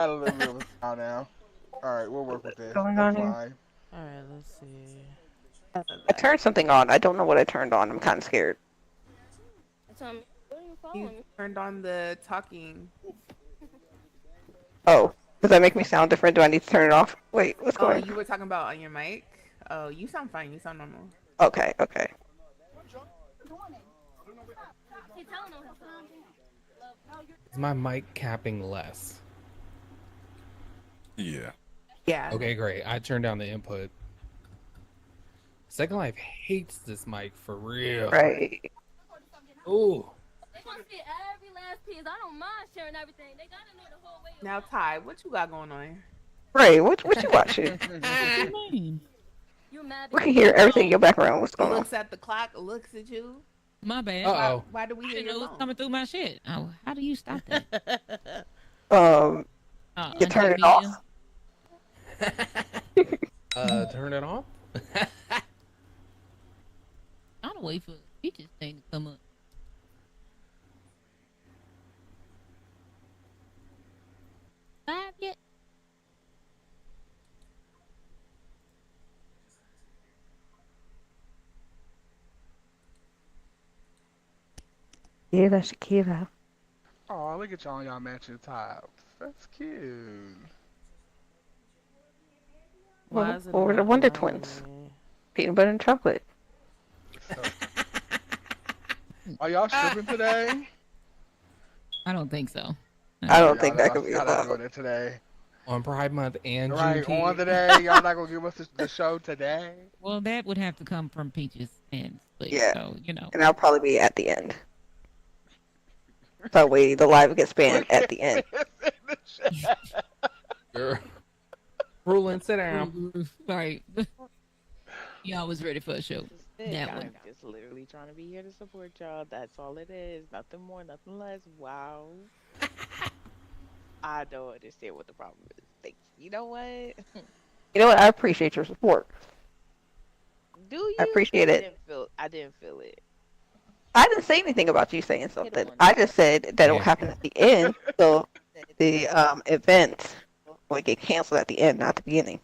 Got a little bit of a sound now. All right, we'll work with this. Going That's on here? fine. All right, let's see. I turned something on. I don't know what I turned on. I'm kind of scared. You turned on the talking. Oh, does that make me sound different? Do I need to turn it off? Wait, what's Oh, going on? you were talking about on your mic? Oh, you sound fine. You sound normal. Okay, okay. Is my mic capping less? Yeah. Yeah. Okay, great. I turned down the input. Second Life hates this mic for real. Right. Ooh. Now, Ty, what you got going on? Right, what you watching? What you mean? We can hear everything in your background. What's going on? Looks at the clock, looks at you. My bad. Uh-oh. Why do we I hear didn't know your it was phone? coming through my shit. Oh, how do you stop that? Um, you turn Uncheck it off. Turn it off? I'm gonna wait for Peaches thing to come up. Live yet? Yeah, that's Shakira. Oh, look at y'all matching tops. That's cute. Why is it Or the not Wonder allowing Twins. me? Peanut butter and chocolate. So, are y'all shipping today? I don't think so. I Oh, don't think that could be y'all not allowed. doing it today. On Pride Month and Right, on Juneteenth. today. Y'all not gonna give us the show today. Well, that would have to come from Peaches and Slick. Yeah. So, you know. And I'll probably be at the end. So the live gets banned at the end. Girl. Rulin, sit down. Right. Y'all was ready for a show. That I'm one. just literally trying to be here to support y'all. That's all it is. Nothing more, nothing less. Wow. I don't understand what the problem is. Like, you know what? You know what? I appreciate your support. Do I you? appreciate I it. didn't feel. I didn't feel it. I didn't say anything about you saying Hit something. on I it. just said that it will Yeah. happen at the end. So the event will get canceled at the end, not the beginning.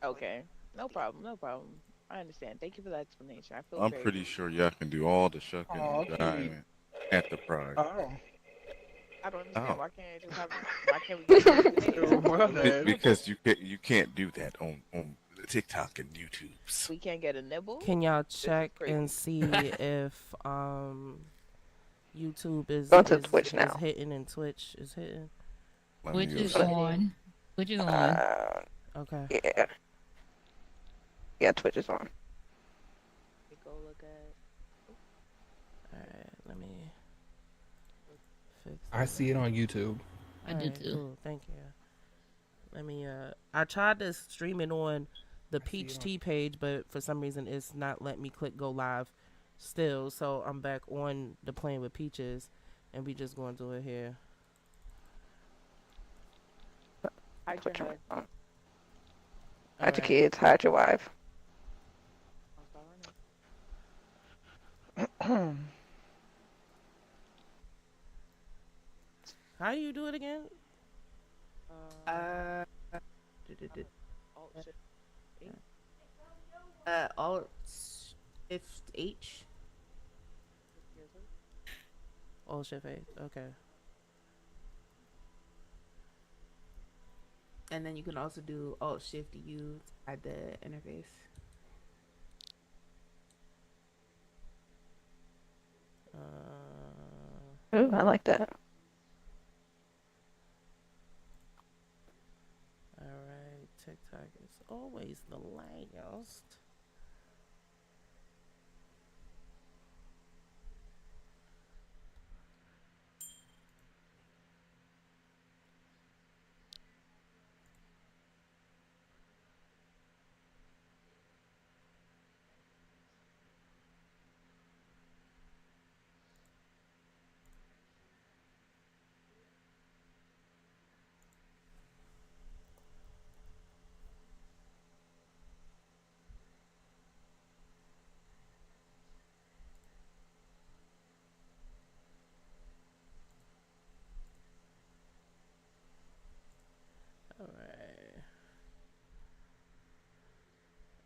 Okay. No problem. No problem. I understand. Thank you for that explanation. I feel I'm very. pretty sure y'all can do all the shucking Oh, and cute. jiving at the Pride. Oh. I don't understand. Oh. Why can't I just have? Why can't we just do it today? Well then. Because you can't do that on TikTok and YouTube's. We can't get a nibble. Can y'all This is check crazy. and see if YouTube Go to Twitch is now. hitting and Twitch is hitting? Let me Which go is see. on. Which is on. Okay. Yeah. Yeah, Twitch is on. Let me go look at. All right. Let me fix. I see it on YouTube. I do too. Cool. Thank you. Let me. I tried to stream it on the I see it Peach on- Tea page, but for some reason it's not letting me click go live. Still, so I'm back on the Playing with Peaches, and we just going to do it here. Hide Put your your head. mic on. All Hide your right. kids, hide your wife. I'm sorry. How do you do it again? Uh, Du-du-du. alt shift. Alt Shift H. Alt Shift H. Okay. And then you can also do Alt Shift U to hide the interface. Ooh, I like that. Alright, TikTok is always the last.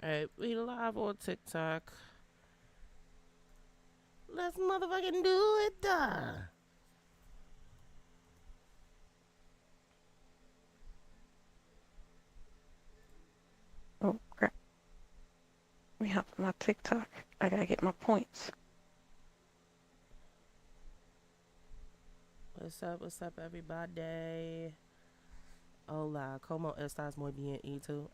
Alright, we live on TikTok. Let's motherfucking do it. Oh crap! Let me hop on my TikTok. I gotta get my points. What's up, everybody? Hola, como estás muy bien, y tú?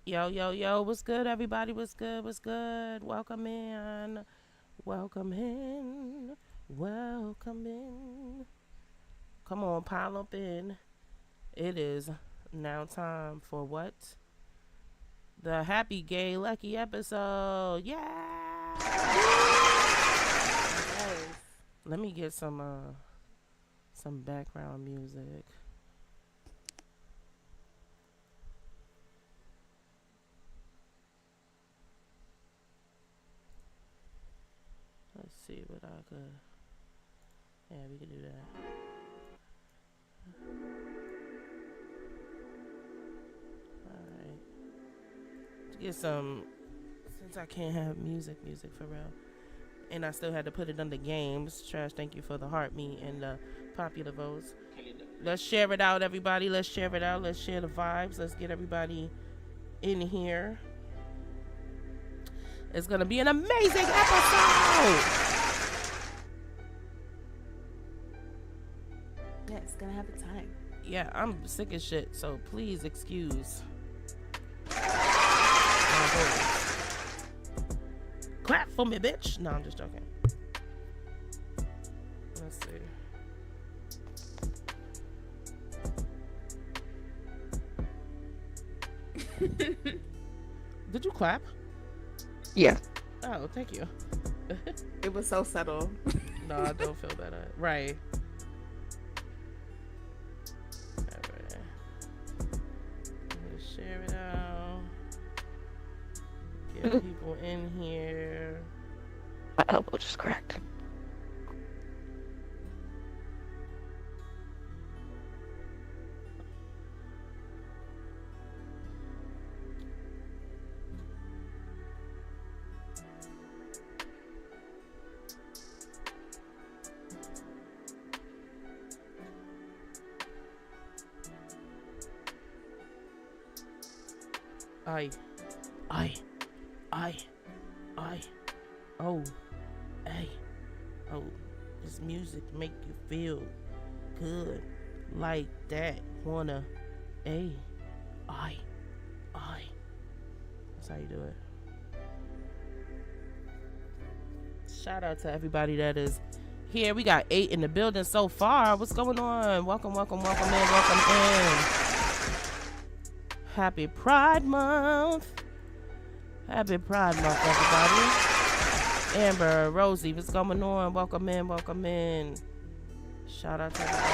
Yo, what's good, everybody? What's good? Welcome in. Welcome in. Welcome in. Come on, pile up in. It is now time for what? The Happy Gay Lucky episode. Yeah! Yes. Let me get some background music. Let's see what I could. Yeah, we could do that. Alright. To get some, since I can't have music for real. And I still had to put it under games. Trash, thank you for the heart, me, and the popular votes. Let's share it out, everybody. Let's share it out. Let's share the vibes. Let's get everybody in here. It's going to be an amazing episode. Yeah, it's gonna have a time. Yeah, I'm sick as shit, so please excuse my voice. Clap for me, bitch. No, I'm just joking. Let's see. Did you clap? Yeah. Oh, thank you. It was so subtle. No, I don't feel better. Right. Alright. Let's share it out. Get people in here. My elbow just cracked. Oh, this music make you feel good like that. Wanna, I. That's how you do it. Shout out to everybody that is here. We got 8 in the building so far. What's going on? Welcome in. Happy Pride Month. Happy Pride Month, everybody. Amber, Rosie, what's going on? Welcome in. Shout out to everybody.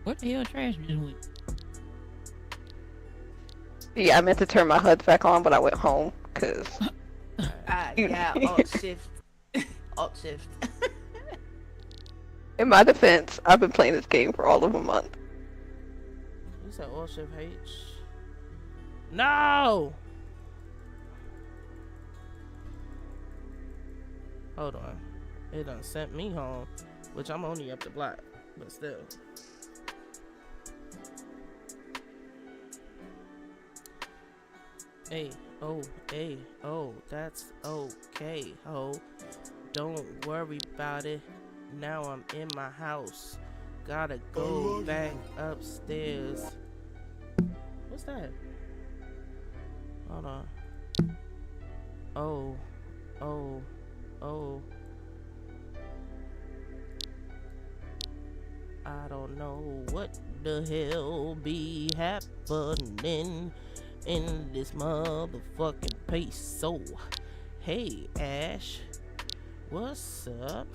What the hell trash just went? Yeah, I meant to turn my HUD back on, but I went home because. Yeah, alt shift. Alt shift. In my defense, I've been playing this game for all of a month. You said all shift H. No! Hold on. It done sent me home, which I'm only up the block, but still. Hey, oh, that's okay, ho. Don't worry about it. Now I'm in my house. Gotta go back upstairs. What's that? Hold on. Oh. I don't know what the hell be happening in this motherfucking place. So, hey Ash, what's up?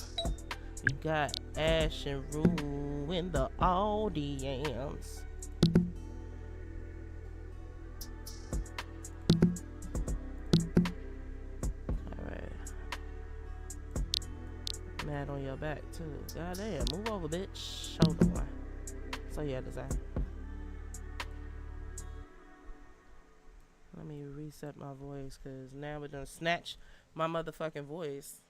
We got Ash and Rue in the audience. Alright. Mad on your back too. Goddamn, move over, bitch. Hold on. So you had to say. Let me reset my voice, cause now it done snatch my motherfucking voice.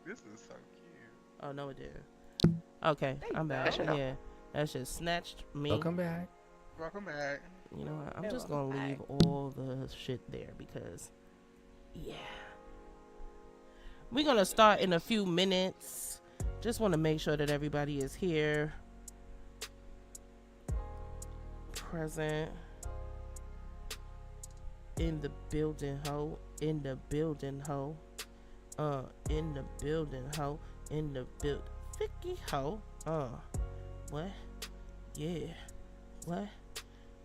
This is so cute. Oh no, it didn't. Okay, I'm back. Yeah, that shit snatched me. Welcome back. Welcome back. You know what? I'm You're just gonna welcome leave back. all the shit there because, yeah. We're gonna start in a few minutes. Just want to make sure that everybody is here, present, in the building, ho. In the building, ho. In the building, ho. In the build, Vicky, ho. What? Yeah. What?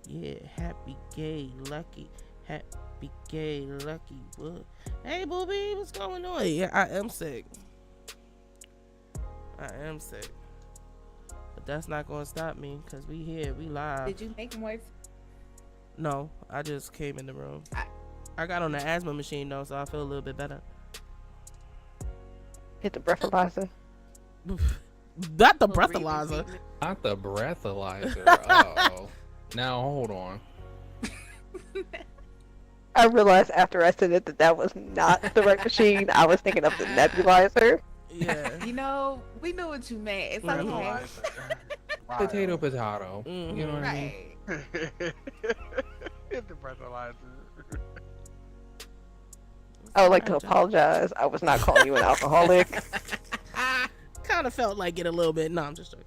Yeah. Happy, gay, lucky. Happy, gay, lucky. What? Hey, booby, what's going on? Yeah, I am sick. I am sick. But that's not gonna stop me, cause we here, we live. Did you make more? No, I just came in the room. I got on the asthma machine though, so I feel a little bit better. Hit the breathalyzer. Not the Little breathing breathalyzer. treatment. Not the breathalyzer. Oh. Now hold on. I realized after I said it that was not the right machine. I was thinking of the nebulizer. Yeah. You know, we knew what you meant. It's okay. Wow. Potato, potato. You know what I mean? Right. Hit the breathalyzer. I would like to apologize. I was not calling you an alcoholic. I kind of felt like it a little bit. No, I'm just joking.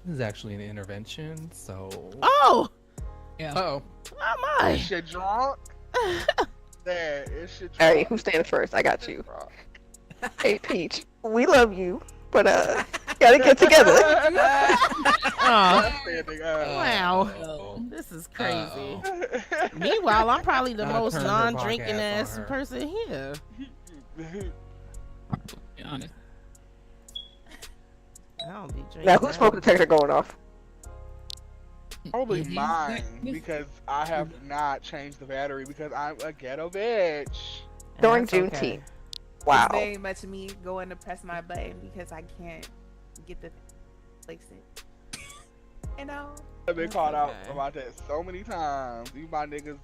This is actually an intervention, so. Oh, Yeah. Oh. oh my. Is shit drunk? There, is shit drunk? All right, who's standing first? I got you. Hey, Peach, we love you, but gotta get together. Oh, Standing wow. Oh. This is crazy. up. Meanwhile, I'm probably the I most turned her non-drinking podcast ass on her. person here. Be honest. I don't be drinking. Now, whose smoke detector going off? Probably Is he- mine, Miss- because I have not changed the battery because I'm a ghetto bitch. During That's okay. Juneteenth. Wow. It's very much me going to press my button because I can't get the place it. You know? I've been That's called out okay. about that so many times. You my niggas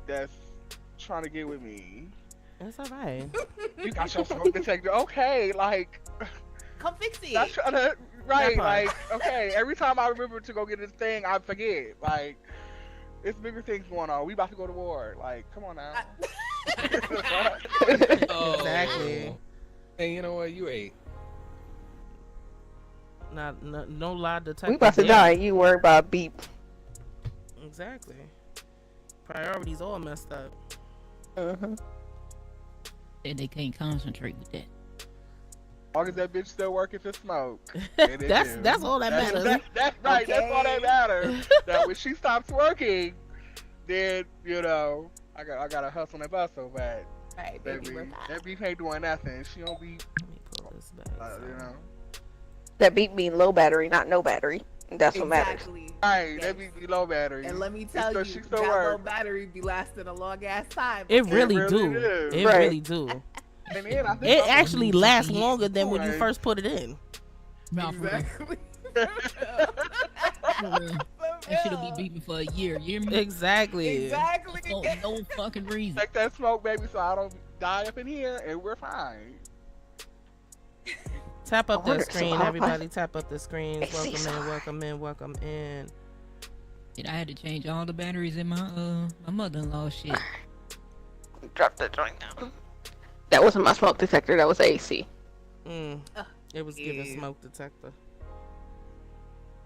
that's trying to get with me. It's alright. You got your smoke detector. Okay, like, Come fix it. not trying to, right, That part. like, okay, every time I remember to go get this thing, I forget. Like, it's bigger things going on. We about to go to war. Like, come on now. Oh. Exactly. Hey, you know what? You ate. No lie detector. We about to there. die. You worry about beep. Exactly. Priorities all messed up. Mm-hmm. And they can't concentrate with that. As long as that bitch still working to smoke. and it do. That's all that matters. That's right. That's all that Okay. matters. That when she stops working, then you know I gotta hustle and bustle. But Right, that baby, we're beef, back. that beef ain't doing nothing. She don't be, Let me pull this back. you know. That beep mean low battery, not no battery. That's what matters. Exactly. Right, Yes. that be low battery. And let me tell still- you, she still that low work. battery be lasting a long ass time. It okay? really really do. do. It Right. really do. And then I think It I'm- actually lasts longer than when you Right. first put it in. Mouth Exactly. That shit'll be beeping for a year. You hear me? Exactly. Exactly. No, no fucking reason. Take that smoke, baby, so I don't die up in here, and we're fine. Tap up I wonder- that so screen, how- everybody. Tap up the screens. I see Welcome in, some. welcome in, welcome in. And I had to change all the batteries in my mother-in-law shit. Drop that joint down. That wasn't my smoke detector. That was AC. It was giving yeah. smoke detector.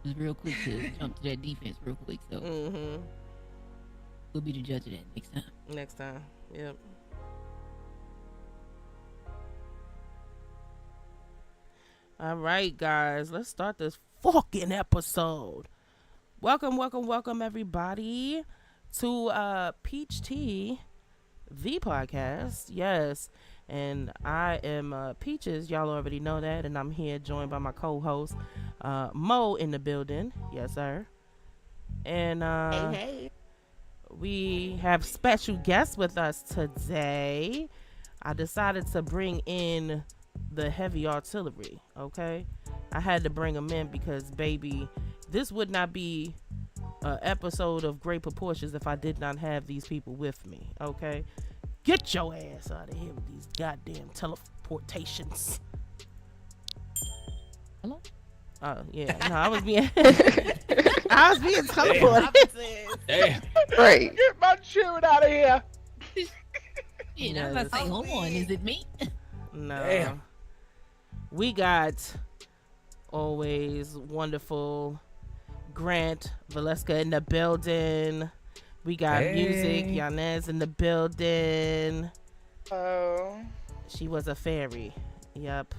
Just real quick to jump to that defense real quick. So we'll be the judge of that next time. Next time. Yep. All right, guys. Let's start this fucking episode. Welcome, welcome, welcome, everybody, to Peach Tea, the podcast. Yes. And I am Peaches. Y'all already know that. And I'm here joined by my co-host, Mo, in the building. Yes, sir. And Hey. we have special guests with us today. I decided to bring in the heavy artillery. Okay, I had to bring them in because, baby, this would not be an episode of great proportions if I did not have these people with me. Okay, get your ass out of here with these goddamn teleportations. Hello? Yeah, no, I was being teleported. Damn. Right. Get my children out of here. Yeah, I was about to say, hold on, is it me? No. Damn. We got always wonderful Grant Valeska in the building. We got music, Yanez in the building. Oh. She was a fairy. Yep.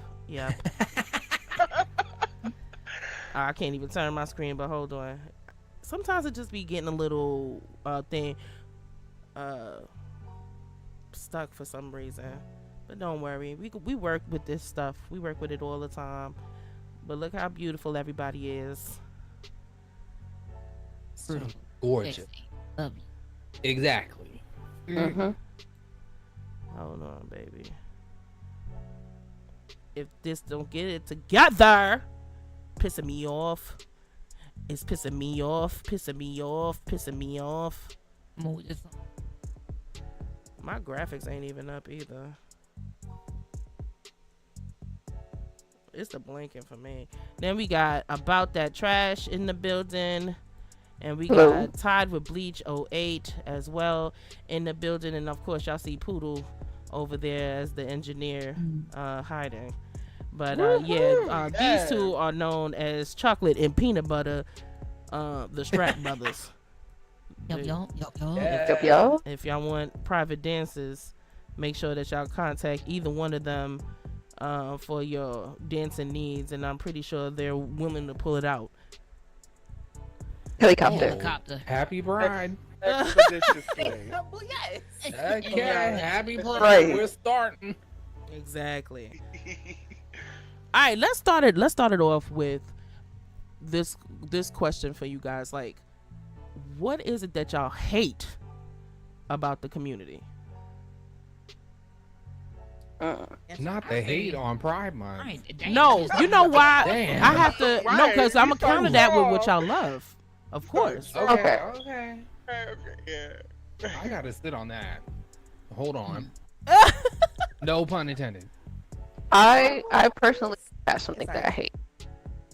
I can't even turn my screen, but hold on. Sometimes it just be getting a little thing stuck for some reason. But don't worry, we work with this stuff. We work with it all the time. But look how beautiful everybody is. So Gorgeous. sexy. Love you. Exactly. Mm-hmm. Hold on, baby. If this don't get it together, pissing me off. It's pissing me off. More just My graphics ain't even up either. It's the blinking for me. Then we got About That Trash in the building. And we Hello. got Tied with Bleach 08 as well in the building. And of course, y'all see Poodle over there as the engineer hiding. But these two are known as Chocolate and Peanut Butter, the Strat Brothers. y'all. Y'all. If y'all want private dances, make sure that y'all contact either one of them for your dancing needs, and I'm pretty sure they're willing to pull it out. Helicopter. Happy Bride. Expeditiously. Well, yes. Okay, happy Bride. Right. We're starting. Exactly. All right, let's start it off with this question for you guys. Like, what is it that y'all hate about the community? Not the hate on Pride Month. Right, damn. No, you know why? Damn. I have to no, because I'm Right, gonna counter you that with so what y'all love, of course. Okay. Yeah. I gotta sit on that. Hold on. No pun intended. I personally have something that I hate.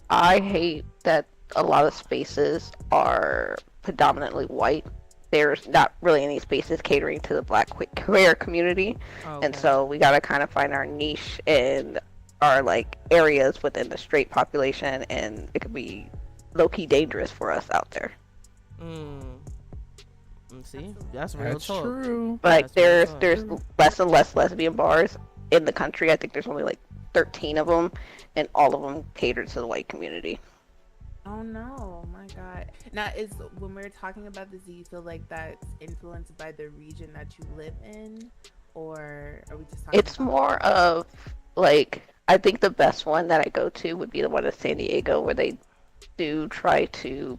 I hate that a lot of spaces are predominantly white. There's not really any spaces catering to the Black queer community, and so we gotta kind of find our niche in our like areas within the straight population, and it could be low-key dangerous for us out there. See, that's real That's talk. true. Like That's there's less and less lesbian bars in the country. I think there's only like 13 of them, and all of them cater to the white community. Oh no, my god. Now, when we're talking about this, do you feel like that's influenced by the region that you live in, or are we just talking It's more of like, I think the best one that I go to would be the one in San Diego, where they do try to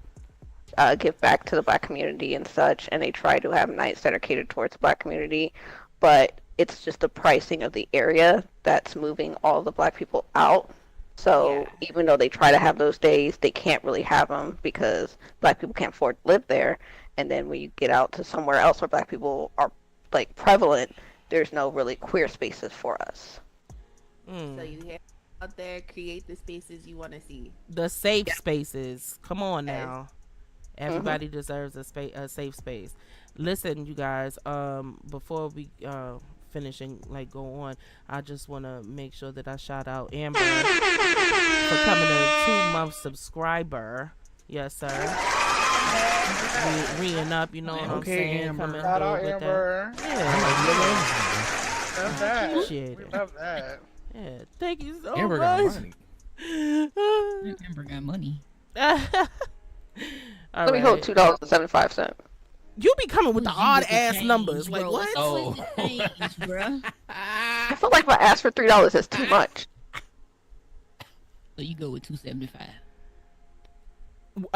give back to the Black community and such, and they try to have nights that are catered towards the Black community, but it's just the pricing of the area that's moving all the Black people out. So even though they try to have those days, they can't really have them because Black people can't afford to live there. And then when you get out to somewhere else where Black people are like prevalent, there's no really queer spaces for us. So you have out there, create the spaces you want to see. The safe spaces. Come on now. Everybody deserves a safe space. Listen, you guys, before we finish and like go on, I just want to make sure that I shout out Amber for coming a 2-month subscriber. Yes, sir. Reing up, you know what I'm saying? Amber. Coming Shout through out with Amber. that. Yeah. Love that. Appreciate We it. love that. Yeah. Thank you so Amber got much. money. Amber got money. All Let me hold right. $2.75. You be coming with the You odd get the ass change, numbers. bro. Like what? Oh. What's the change, bruh? I feel like if I ask for $3, that's too much. So you go with $2.75.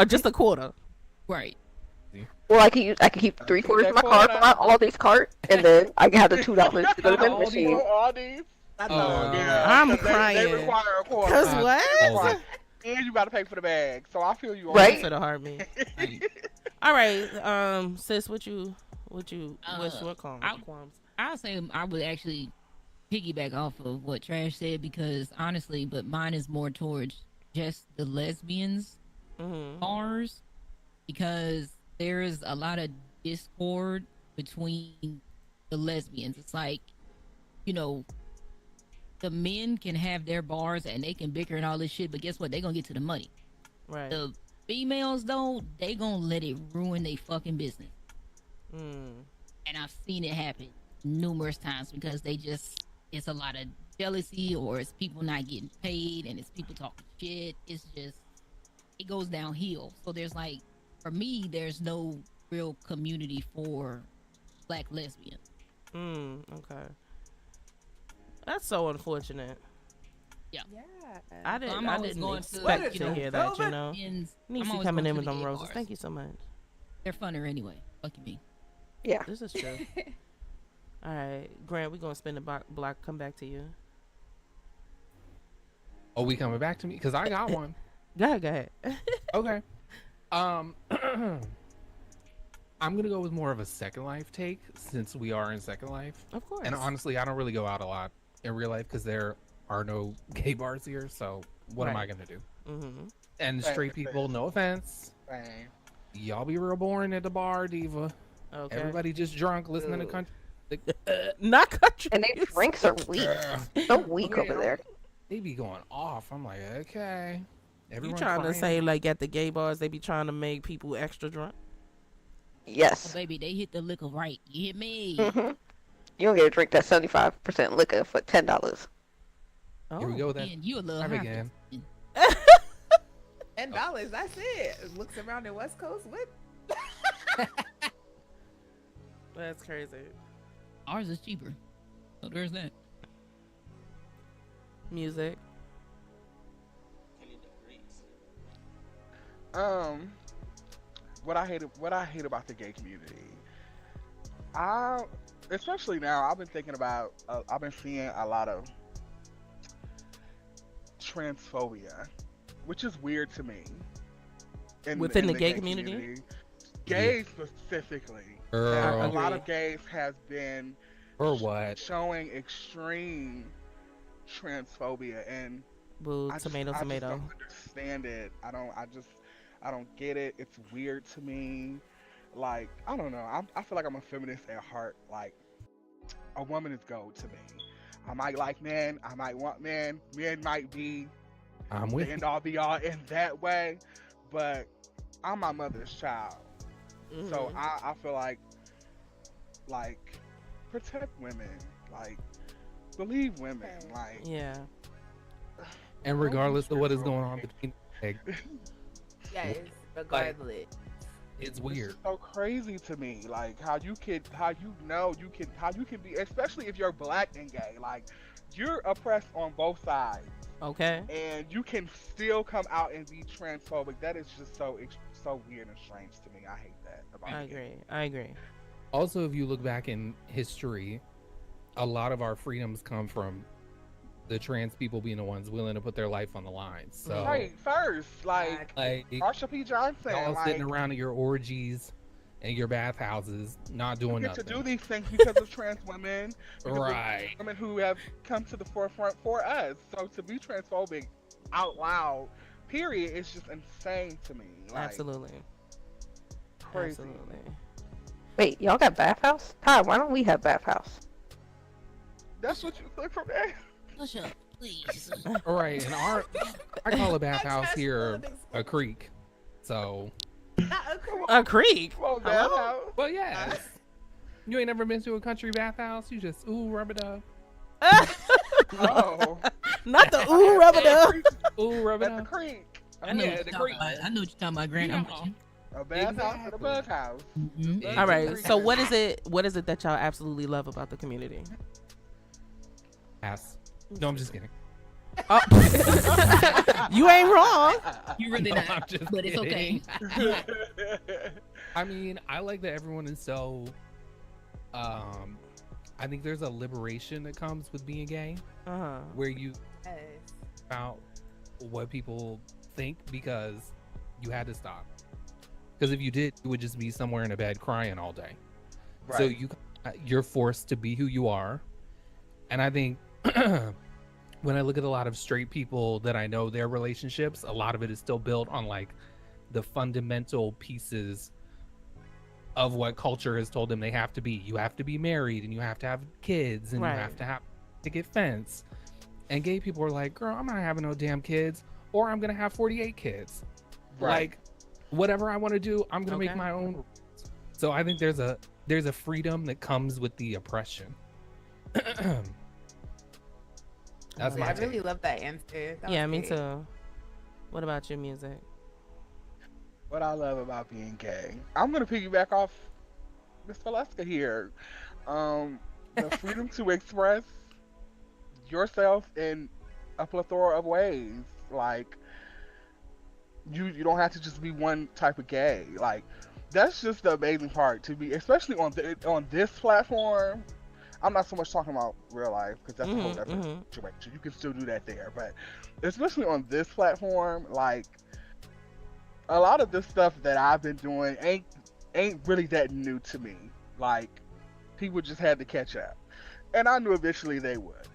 Just a quarter. Right. Well, I can keep 3/4 of my car from my Aldi's cart, and then I can have the $2 to go to the vending machine. All these. Oh, I'm 'cause crying. They require a quarter. Cause Uh, what? And you gotta pay for the bag. So I feel you on Right? To the heartbeat. Right. All right, sis, what's what qualms? I'll say I would actually piggyback off of what Trash said because honestly, but mine is more towards just the lesbians bars because there is a lot of discord between the lesbians. It's like, you know, the men can have their bars and they can bicker and all this shit, but guess what? They gonna get to the money. Right. The females though, they gonna let it ruin their fucking business. And I've seen it happen numerous times because it's a lot of jealousy or it's people not getting paid and it's people talking shit. It's just, it goes downhill. So there's like, for me, there's no real community for black lesbians. Okay. That's so unfortunate. Yeah. I didn't expect to hear that, you know. Niecy coming in with them roses. Thank you so much. They're funner anyway. Fuck you, me. Yeah. This is true. All right, Grant, we're gonna spin the block. Come back to you. Oh, we coming back to me? Because I got one. Go ahead. Okay. I'm gonna go with more of a Second Life take since we are in Second Life. Of course. And honestly, I don't really go out a lot in real life because there are no gay bars here. So what am I gonna do? And straight people, no offense, y'all be real boring at the bar, diva. Okay. Everybody just drunk listening to country. Not country. And their drinks are weak. So weak over there. They be going off. I'm like, okay. You trying to say like at the gay bars they be trying to make people extra drunk? Yes. Oh, baby, they hit the liquor right. You hear me? You don't get a drink that's 75% liquor for $10. Here we go then. Man, you a little high. again. $10. That's it. Looks around the West Coast. What? That's crazy. Ours is cheaper. So there's that. Music. What I hate about the gay community. Especially now, I've been thinking about. I've been seeing a lot of transphobia, which is weird to me. Within the gay community? Gays specifically. A lot of gays has been showing extreme transphobia, and I tomato. just don't understand it. I don't get it. It's weird to me. Like, I don't know. I feel like I'm a feminist at heart. Like, a woman is gold to me. I might like men. I might want men. Men might be the end all be all in that way. But I'm my mother's child. So I feel like protect women. Like, believe women. Like, yeah. And regardless of what is going on between Yes, regardless. It's weird. It's so crazy to me, like how you can be, especially if you're black and gay, like you're oppressed on both sides. Okay. And you can still come out and be transphobic. That is just so weird and strange to me. I hate that about it. I agree. Also, if you look back in history, a lot of our freedoms come from the trans people being the ones willing to put their life on the line. So right, first, like Marsha P. Johnson, y'all sitting around at your orgies and your bathhouses, not doing you nothing. to do these things because of trans women, right? Women who have come to the forefront for us. So to be transphobic out loud, period, it's just insane to me. Like, Absolutely. Crazy. Absolutely. Wait, y'all got bathhouse? Todd, why don't we have bathhouse? That's what you took from that? Hush up, please. All right, and I call a bathhouse here a creek. So a creek? Hello? Well, yeah. You ain't never been to a country bathhouse? You just rub it up. Oh, not the rub it up. Rub it at up. the creek. I know what you're talking about, Grant. I'm with you. A bathhouse and a bug house. Mm-hmm. All right. So what is it that y'all absolutely love about the community? Pass. No, I'm just kidding. Oh. You ain't wrong. You really No, not, I'm just but it's okay. I mean, I like that everyone is so. I think there's a liberation that comes with being gay, where you Yes. about what people think because you had to stop. Because if you did, you would just be somewhere in a bed crying all day. Right. So you're forced to be who you are, and I think when I look at a lot of straight people that I know, their relationships, a lot of it is still built on like the fundamental pieces of what culture has told them they have to be. You have to be married, and you have to have kids, and you have to have to get fence. And gay people are like, girl, I'm not having no damn kids, or I'm gonna have 48 kids. Right. Like, whatever I want to do, I'm gonna make my own rules. So I think there's a freedom that comes with the oppression. That's my I take. really love that answer. That Yeah, was me great. too. What about your music? What I love about being gay, I'm gonna piggyback off Miss Valeska here. The freedom to express yourself in a plethora of ways. Like you don't have to just be one type of gay. Like that's just the amazing part to be, especially on this platform. I'm not so much talking about real life because that's a whole different situation. You can still do that there, but especially on this platform, like a lot of this stuff that I've been doing ain't really that new to me. Like people just had to catch up, and I knew eventually they would.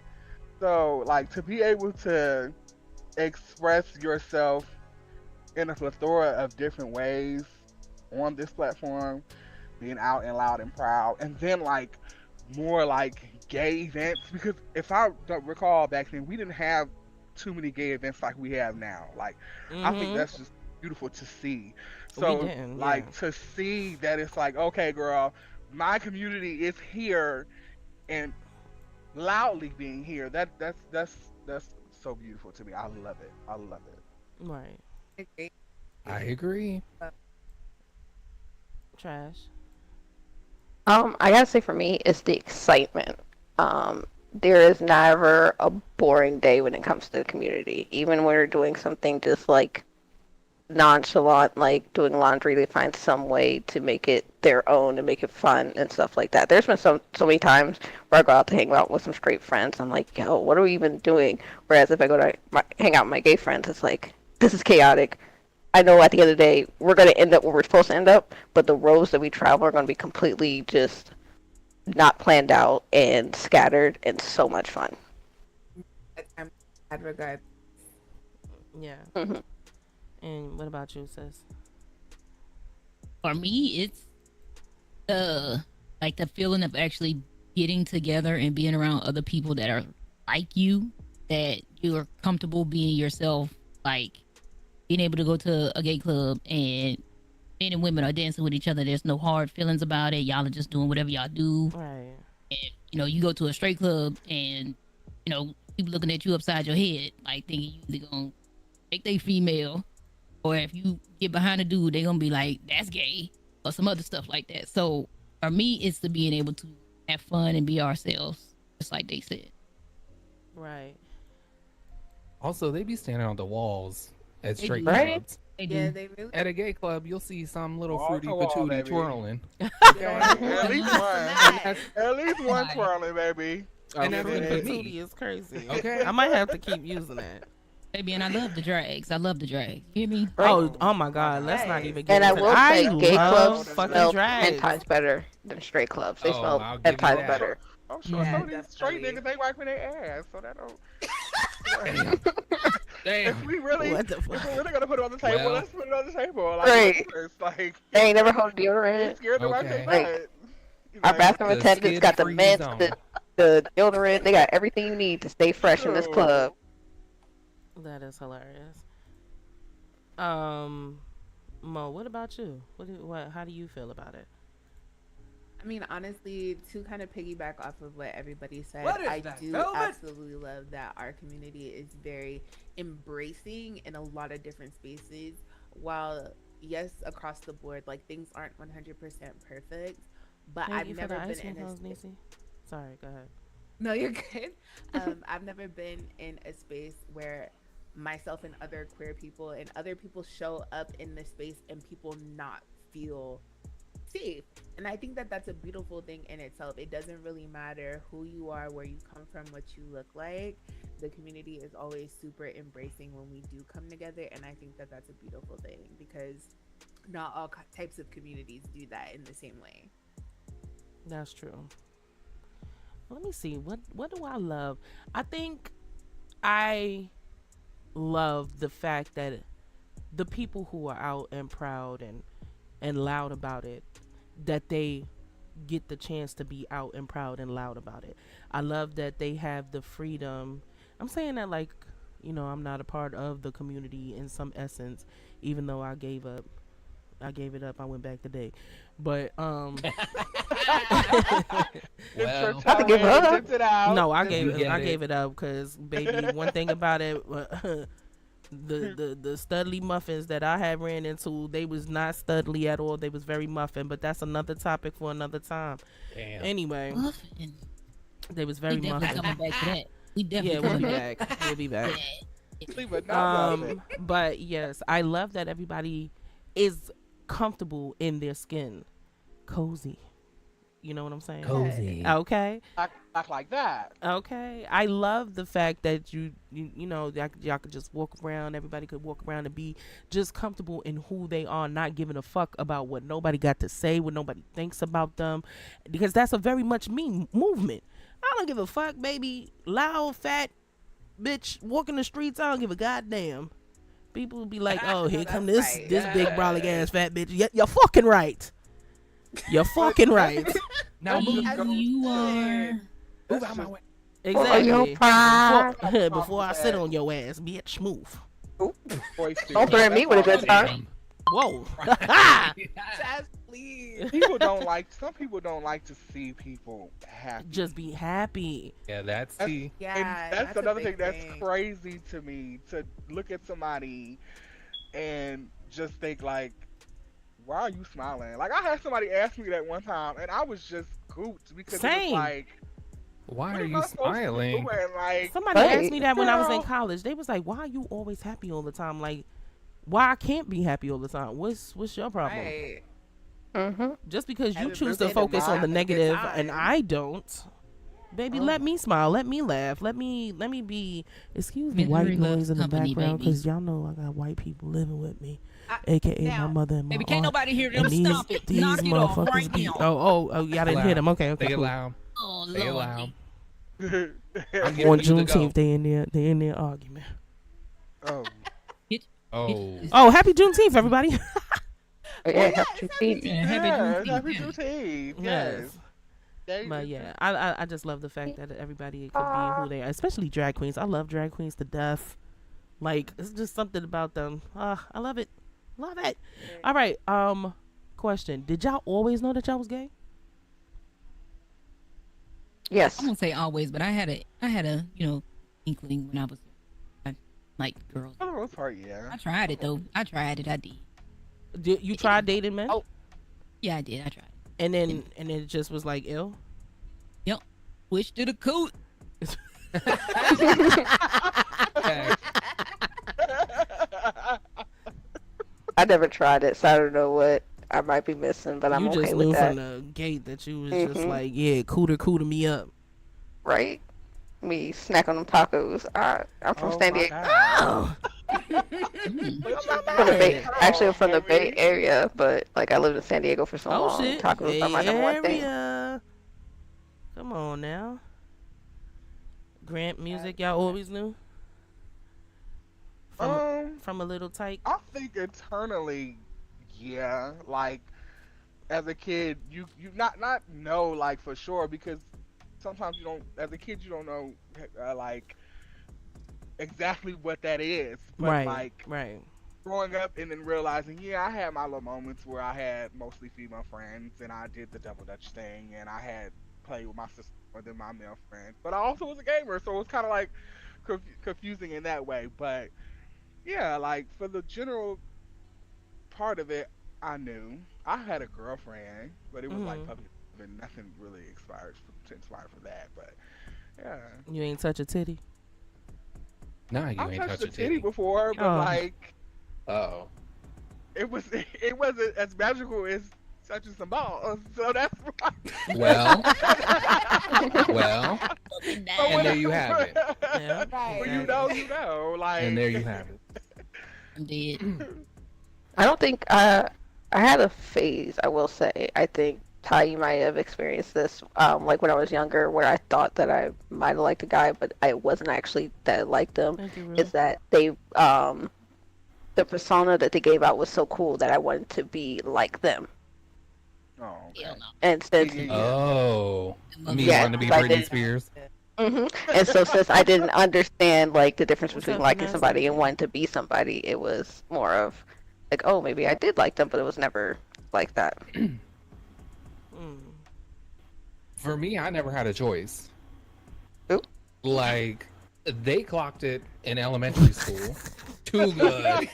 So like to be able to express yourself in a plethora of different ways on this platform, being out and loud and proud, and then like more like gay events, because if I don't recall back then we didn't have too many gay events like we have now. Like I think that's just beautiful to see. So like to see that it's like, okay girl, my community is here and loudly being here, that's so beautiful to me. I love it. I love it. Right. I agree. Trash. I gotta say for me, it's the excitement. There is never a boring day when it comes to the community. Even when we're doing something just like nonchalant, like doing laundry, they find some way to make it their own and make it fun and stuff like that. There's been so many times where I go out to hang out with some straight friends. I'm like, yo, what are we even doing? Whereas if I go to hang out with my gay friends, it's like, this is chaotic. I know at the end of the day, we're going to end up where we're supposed to end up, but the roads that we travel are going to be completely just not planned out and scattered and so much fun. I'm bad regard. Yeah. Mm-hmm. And what about you, sis? For me, it's like the feeling of actually getting together and being around other people that are like you, that you're comfortable being yourself, like being able to go to a gay club and men and women are dancing with each other. There's no hard feelings about it. Y'all are just doing whatever y'all do. Right. And, you go to a straight club and, people looking at you upside your head, like thinking you either gonna make they female, or if you get behind a dude, they gonna be like, that's gay, or some other stuff like that. So for me, it's the being able to have fun and be ourselves, just like they said. Right. Also, they be standing on the walls at They straight do. clubs. They do. Yeah, they really. At a gay club, you'll see some little Wall fruity to wall, patootie baby. twirling. At least one. At least one Right. twirling, baby. And that's Okay. what it Patootie me. is crazy. Okay. I might have to keep using that. Baby, and I love the drags. I love the drags. You hear me? Oh my God! Let's not even get And I into will that. say, gay love clubs fucking smell drags. 10 times better than straight clubs. They Oh, smell I'll give 10 you times that. better. I'm sure Yeah, some of these straight definitely. niggas ain't wiping their ass, so that don't. Damn. If we really, What the if fuck? we're really gonna put it on the table, Well. let's put it on the table. Like, Right. first, like, They ain't never hold they deodorant. scared to wipe Okay. their butt. Our Like, bathroom The attendants got the skid-free mints, zone. the deodorant. They got everything you need to stay fresh in this club. That is hilarious. Mo, what about you? How do you feel about it? I mean, honestly, to kind of piggyback off of what everybody said, What is I that, do velvet? absolutely love that our community is very embracing in a lot of different spaces. While, yes, across the board, like things aren't 100% perfect, but Thank I've you for never the been ice cream in a cones, space. Niecy. Sorry, go ahead. No, you're good. I've never been in a space where myself and other queer people and other people show up in the space and people not feel safe. And I think that that's a beautiful thing in itself. It doesn't really matter who you are, where you come from, what you look like. The community is always super embracing when we do come together. And I think that that's a beautiful thing because not all types of communities do that in the same way. That's true. Let me see. What do I love? I think I love the fact that the people who are out and proud and loud about it, that they get the chance to be out and proud and loud about it. I love that they have the freedom. I'm saying that like, I'm not a part of the community in some essence, even though I gave it up. I went back today, but Well, I give up. Dipped it out. no, I get gave it. it up because baby, one thing about it, the studly muffins that I had ran into, they was not studly at all. They was very muffin, but that's another topic for another time. damn. Anyway, Muffin. they was We very definitely muffin. coming back to that. We Yeah, definitely we'll be coming back. back. We'll be back. Sleep with not muffin. But yes, I love that everybody is comfortable in their skin, cozy. You know what I'm saying? Cozy. Okay. Act like that. Okay. I love the fact that y'all could just walk around. Everybody could walk around and be just comfortable in who they are, not giving a fuck about what nobody got to say, what nobody thinks about them, because that's a very much me movement. I don't give a fuck, baby. Loud, fat bitch walking the streets. I don't give a goddamn. People will be like, "Oh, here come this right. this big brolic ass fat bitch." You're fucking right. You're fucking right. Now Be move, who you are. move out my way. Exactly. pride. Before I sit on your ass, bitch, move. Don't threaten me with a good time. Whoa. Just please. Some people don't like to see people happy. Just be happy. Yeah, that's That's- T. Yeah, And that's a another big thing that's crazy to me, to look at somebody and just think like, why are you smiling? Like, I had somebody ask me that one time and I was just gooped because it Same. was like, Why what are am you I supposed to be smiling? doing? Like, Somebody Right. asked me that when I was in Girl. college. They was like, "Why are you always happy all the time? Like, why I can't be happy all the time? What's your problem?" Right. Mm-hmm. Just because you And choose they're to focus on the having a good negative and time. I don't, baby, Oh. let me smile, let me laugh, let me be. Excuse the Misery white loves noise in the company, background, baby. because y'all know I got white people living with me, I- aka now- my mother and my Baby, can't aunt. nobody hear them. And Stop it. these Knock it off motherfuckers right be. now. Oh, y'all didn't hear them. Okay, Say it cool. loud. Oh, Say it Lord. loud. oh, I'm giving On you the go. Juneteenth, they in their argument. Oh. Oh, happy Juneteenth, everybody. Yeah, happy Juneteenth. Yeah, happy yes, Juneteenth. happy Juneteenth. Yes. But yeah, I just love the fact that everybody could be who they are, especially drag queens. I love drag queens to death. Like, it's just something about them. I love it. Love it. All right. Question. Did y'all always know that y'all was gay? Yes. I won't say always, but I had a inkling when I was like girls. For the most part, yeah. I tried it though. I tried it. I did. Did you try dating men? Oh. Yeah, I did. I tried. And then it just was like ill. Yep. Wish to the coot. I never tried it, so I don't know what I might be missing, but I'm You okay just with knew that. from the gate that you was just like, yeah, cooter me up. Right? Me snack on them tacos. I'm from Oh San my Diego. God. From the Bay, actually, I'm from the Bay Area, but like I lived in San Diego for so Oh long. shit. Tacos Bay are my number one thing. Area. Come on now. Grant music, y'all always knew? From a little tight. I think internally, yeah. Like, as a kid, you not know like for sure, because sometimes you don't. As a kid, you don't know like exactly what that is. But like Right. growing up and then realizing, yeah, I had my little moments where I had mostly female friends and I did the double dutch thing and I had played with my sister more than my male friends. But I also was a gamer, so it was kind of like confusing in that way. But yeah, like for the general part of it, I knew I had a girlfriend, but it was like puppy, and nothing really to inspire for that. But Yeah. You ain't touch a titty. Nah, you I've ain't touched touch a a titty titty. before, but Oh. like Oh. it wasn't as magical as touching some balls. So that's why. Well, well, So and there you have it. Yeah. Right. Well, you know, like. And there you have it. I'm dead. I don't think I had a phase. I will say. I think Ty, you might have experienced this, like when I was younger, where I thought that I might have liked a guy, but I wasn't actually that I liked them. Thank you, Ruth. Is that they the persona that they gave out was so cool that I wanted to be like them. Oh, okay. Hell no. And since Yeah. Oh. Me Yeah, wanting to be I Britney did. Spears. and so since I didn't understand like the difference What's between up, liking Vanessa? somebody and wanting to be somebody, it was more of like, oh, maybe I did like them, but it was never like that. Mm. For me, I never had a choice. Ooh. Like, they clocked it in elementary school. Too good.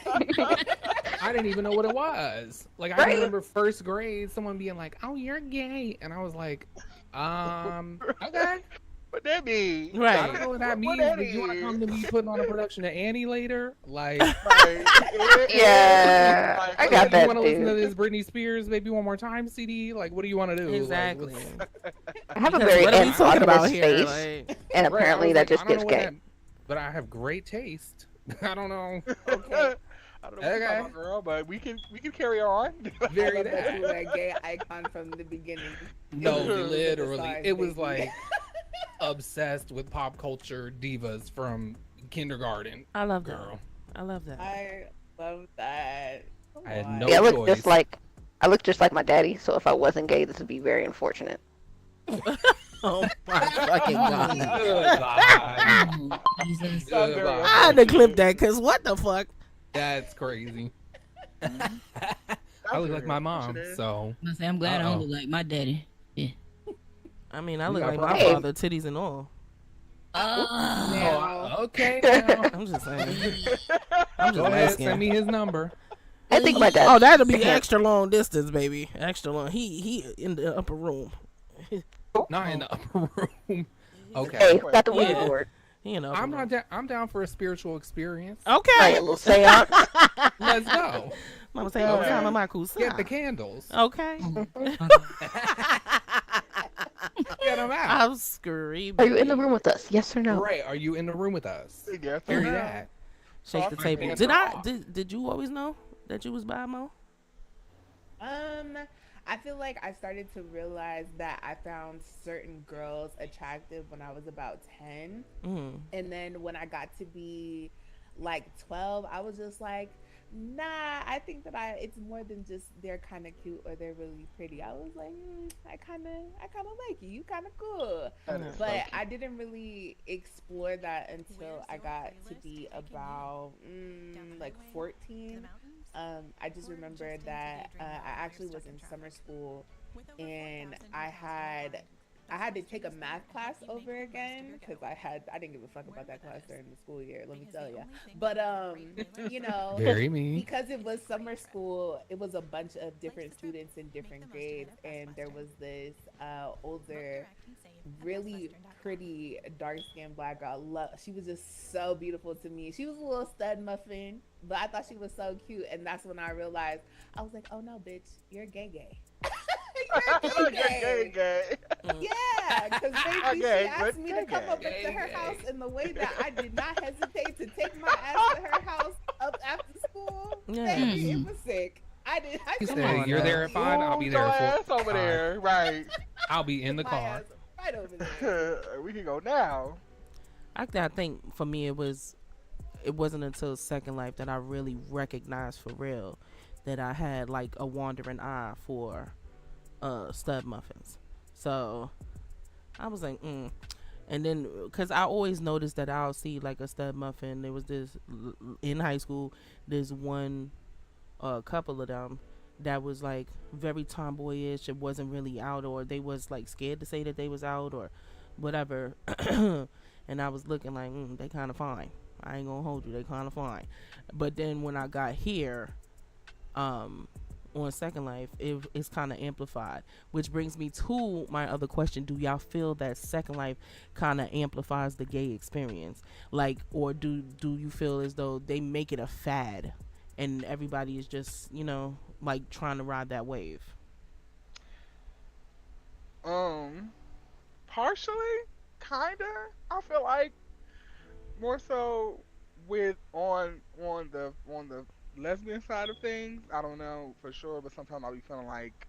I didn't even know what it was. Like, I Right. remember first grade, someone being like, "Oh, you're gay," and I was like, okay. What that mean? Right. I don't know what that means, that but you want to is? come to me putting on a production of Annie later? Like, Like, Yeah, like, I got you that want to listen to too. this Britney Spears maybe one more time CD? Like, what do you want to do? Like, Exactly. I have a Because very what are we talking about androgynous here? face, Like, and right, I apparently was that like, just I don't gives know what gay. that, but I have great taste. I don't know. Okay. I don't know what you're Okay. talking about, girl, but we can carry on. Very I love that you were that. a gay icon from the beginning. No, With the literally. stars, It was baby. like obsessed with pop culture divas from kindergarten. I love that. Girl. I love that. I love that. Come I had on. no Yeah, choice. I look just like my daddy. So if I wasn't gay, this would be very unfortunate. Oh my fucking god. Good God. Oh, Jesus. Sounds very Goodbye. I had to clip that because what the fuck? That's crazy. I look like my mom, so I say, I'm glad I don't Uh-oh. look like my daddy. I mean, I You look got like my problems. father, titties and all. Now, okay. Now. I'm just saying. I'm just Go ahead, asking. send me his number. I think my dad. Oh, that'll be extra long distance, baby. Extra long. He in the upper room. Not in the upper room. Okay. Hey, got the Ouija Yeah. board. He in the upper I'm room. not down. I'm down for a spiritual experience. Okay. Right, a little seance. Let's go. Mama say all the Okay. time, I'm cool. Get the candles. Okay. Get them out. I'm screaming. Are you in the room with us? Yes or no? Right. Are you in the room with us? Yes, Hear sir. that? Shake the Talk table. to Did me. I? Did you always know that you was bi, Mo? I feel like I started to realize that I found certain girls attractive when I was about 10. Mm. And then when I got to be like 12, I was just like, nah, I think that it's more than just they're kind of cute or they're really pretty. I was like, I kind of like you. You kind of cool. That is so But cute. I didn't really explore that until I got to be about like 14. I just remember that I actually was in summer school and I had to take a math class over again because I didn't give a fuck about that class during the school year, let me tell you. But you know, Very mean. because it was summer school, it was a bunch of different students in different grades, and there was this older, really pretty dark-skinned black girl. She was just so beautiful to me. She was a little stud muffin, but I thought she was so cute, and that's when I realized, I was like, oh no, bitch, you're gay. You're gay. Gay. Yeah, because baby, Okay, she asked but me to come up gay, into her gay. house in the way that I did not hesitate to take my ass to her house up after school. Yeah. Baby, it was sick. I He took said, my "You're ass there at 5. I'll be Move there your at 4. ass over there, right? I'll be in the my car." ass right over there. We can go now. I think for me it wasn't until Second Life that I really recognized for real that I had like a wandering eye for stud muffins. So I was like, and then because I always noticed that I'll see like a stud muffin. There was this in high school. There's one couple of them that was like very tomboyish. It wasn't really out, or they was like scared to say that they was out or whatever. And I was looking like, they kind of fine. I ain't gonna hold you, they kind of fine. But then when I got here, on Second Life, it's kind of amplified. Which brings me to my other question: do y'all feel that Second Life kind of amplifies the gay experience, like, or do you feel as though they make it a fad, and everybody is just like trying to ride that wave? Um, partially, kinda. I feel like more so with on the lesbian side of things. I don't know for sure, but sometimes I'll be feeling like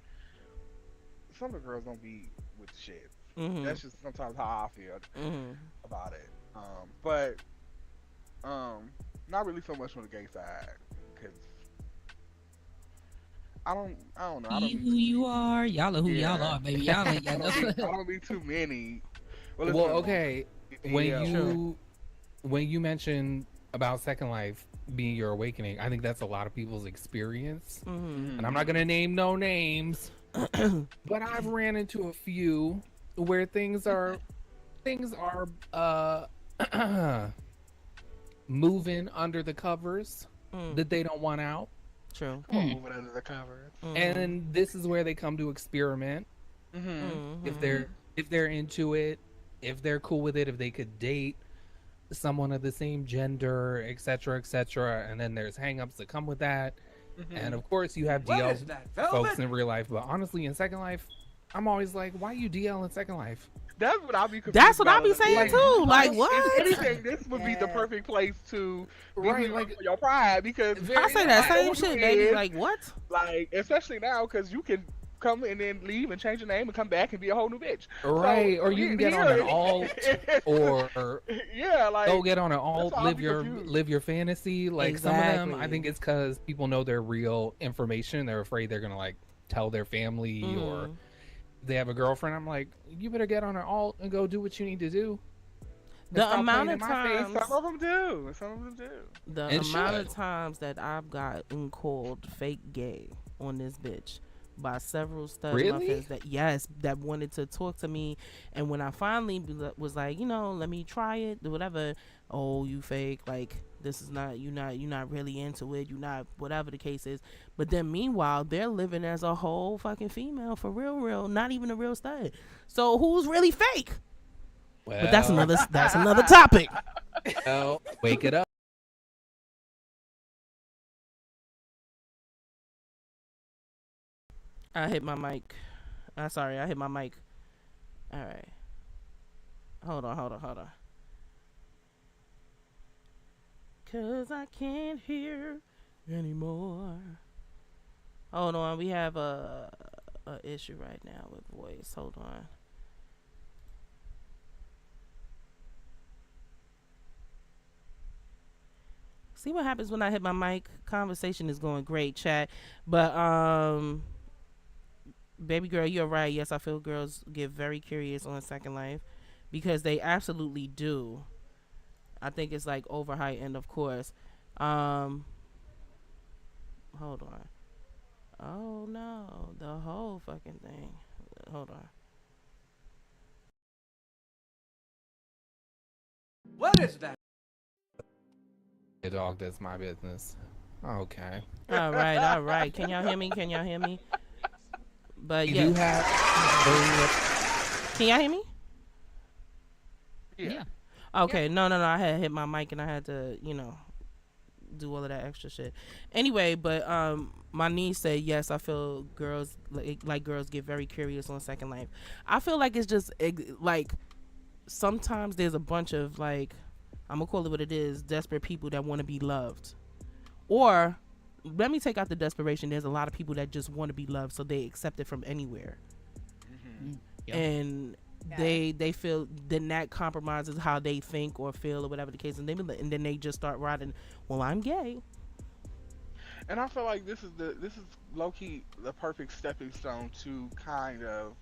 some of the girls don't be with shit. Mhm. That's just sometimes how I feel Mhm. about it. But um, not really so much on the gay side because I don't know. I Be don't be who too you are. Y'all are who y'all yeah. are, baby. Y'all ain't got no. I don't be too many. Well, it's Well, been one. okay. When Yeah, True. you mentioned about Second Life being your awakening, I think that's a lot of people's experience. Mhm. And I'm not gonna name no names, but I've ran into a few where things are moving under the covers Mm. that they don't want out. True. I'm gonna move it under the covers. Mhm. And this is where they come to experiment. Mhm. If Mhm. they're into it, if they're cool with it, if they could date someone of the same gender, etc., etc. And then there's hangups that come with that. And Mhm. of course, you have DL folks in real life, but honestly, in Second Life, I'm always like, why you DL in Second Life? That's what I'll be That's confused what I about a be little saying bit. Like, too. Like Like, if what? anything, this would be the Yeah. perfect place to be who right, you are like for your pride because I very say you that don't much. know same who you shit. They be is. like, what? Like, especially now because you can come and then leave and change your name and come back and be a whole new bitch. So Right, or you can get on an here, alt, or yeah, go like get on an that's alt, why I'll be confused. live your fantasy. Like some of them, I think Exactly. it's because people know their real information. They're afraid they're gonna like tell their family, or Mhm. they have a girlfriend. I'm like, you better get on an alt and go do what you need to do and The stop amount playing of in my face. Some times of them do. Some of them do. the And amount of should. times that I've gotten called fake gay on this bitch by several stud Really? muffins that, yes, that wanted to talk to me, and when I finally was like, let me try it, whatever. Oh, you fake, like this is not, you not really into it, you not, whatever the case is. But then meanwhile they're living as a whole fucking female for real, not even a real stud. So who's really fake? But that's Well, another topic. wake it up. I hit my mic. Sorry, I hit my mic. All right. Hold on. Cause I can't hear anymore. Hold on, we have a issue right now with voice. Hold on. See what happens when I hit my mic? Conversation is going great, chat. But baby girl, you're right. Yes, I feel girls get very curious on Second Life because they absolutely do. I think it's like overhyped, and of course, um, hold on. Oh no, the whole fucking thing. Hold on. The dog, that's my business. Okay. All right. Can y'all hear me? Can y'all hear me? But You yeah, do have. can y'all hear me? Yeah. Yeah. Okay, no. I had hit my mic and I had to, do all of that extra shit. Anyway, but my niece said yes. I feel girls like girls get very curious on Second Life. I feel like it's just like sometimes there's a bunch of like, I'm gonna call it what it is, desperate people that want to be loved. Or let me take out the desperation. There's a lot of people that just want to be loved, so they accept it from anywhere, Mhm. Yeah. and they feel then that compromises how they think or feel or whatever the case, and then they just start riding. Well, I'm gay. And I feel like this is low key the perfect stepping stone to kind of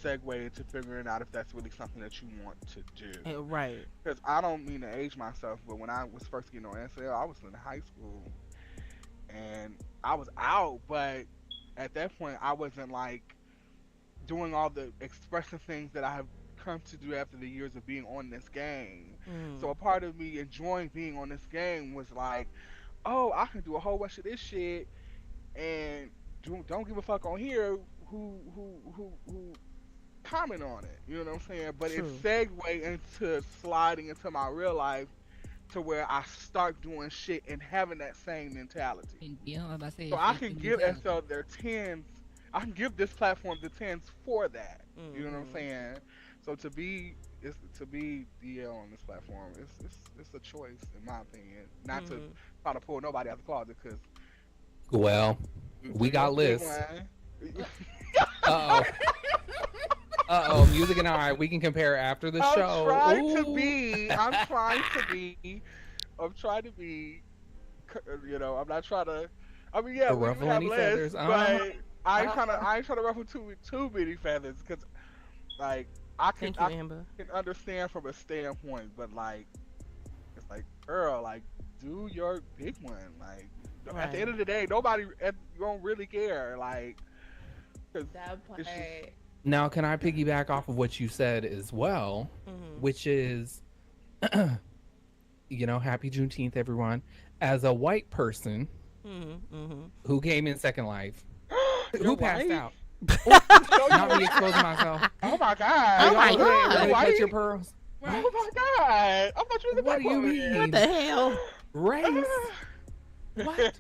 segue into figuring out if that's really something that you want to do. Right. Because I don't mean to age myself, but when I was first getting on SL, I was in high school and I was out, but at that point I wasn't like doing all the expressive things that I have come to do after the years of being on this game. So Mm. a part of me enjoying being on this game was like, oh, I can do a whole bunch of this shit and don't give a fuck on here who comment on it. You know what I'm saying? But it True. segued into sliding into my real life to where I start doing shit and having that same mentality. And, yeah, I'm about to say So it's I just can the give mentality. SL their tens. I can give this platform the tens for that. You know what I'm Mm-hmm. saying? So to be DL on this platform, it's a choice in my opinion. Not to Mm-hmm. try to pull nobody out the closet because Well, we you're a got big lists. one. Uh oh. Music and I, we can compare after the I'm show. trying to Ooh. be. I'm trying to be. I'm trying to be. I'm not trying to. I mean, yeah, we do Ruffle have any lists, feathers. but Uh-huh. I ain't trying to ruffle too many feathers because like I can Thank you, I Amber. can understand from a standpoint, but like it's like girl, like do your big one. Like at the Right. end of the day, nobody don't really care. Like because That part. it's just Now, can I piggyback off of what you said as well, Mm-hmm. which is, happy Juneteenth, everyone. As a white person Mm-hmm. Mm-hmm. who came in Second Life, you're who passed white. out? No, Not you're. me exposing myself. Oh my Oh god. my Go ahead, God. really You're clutch your white. pearls. Oh What? my god. I thought you was a What black do you woman. What mean? the hell? Race? What?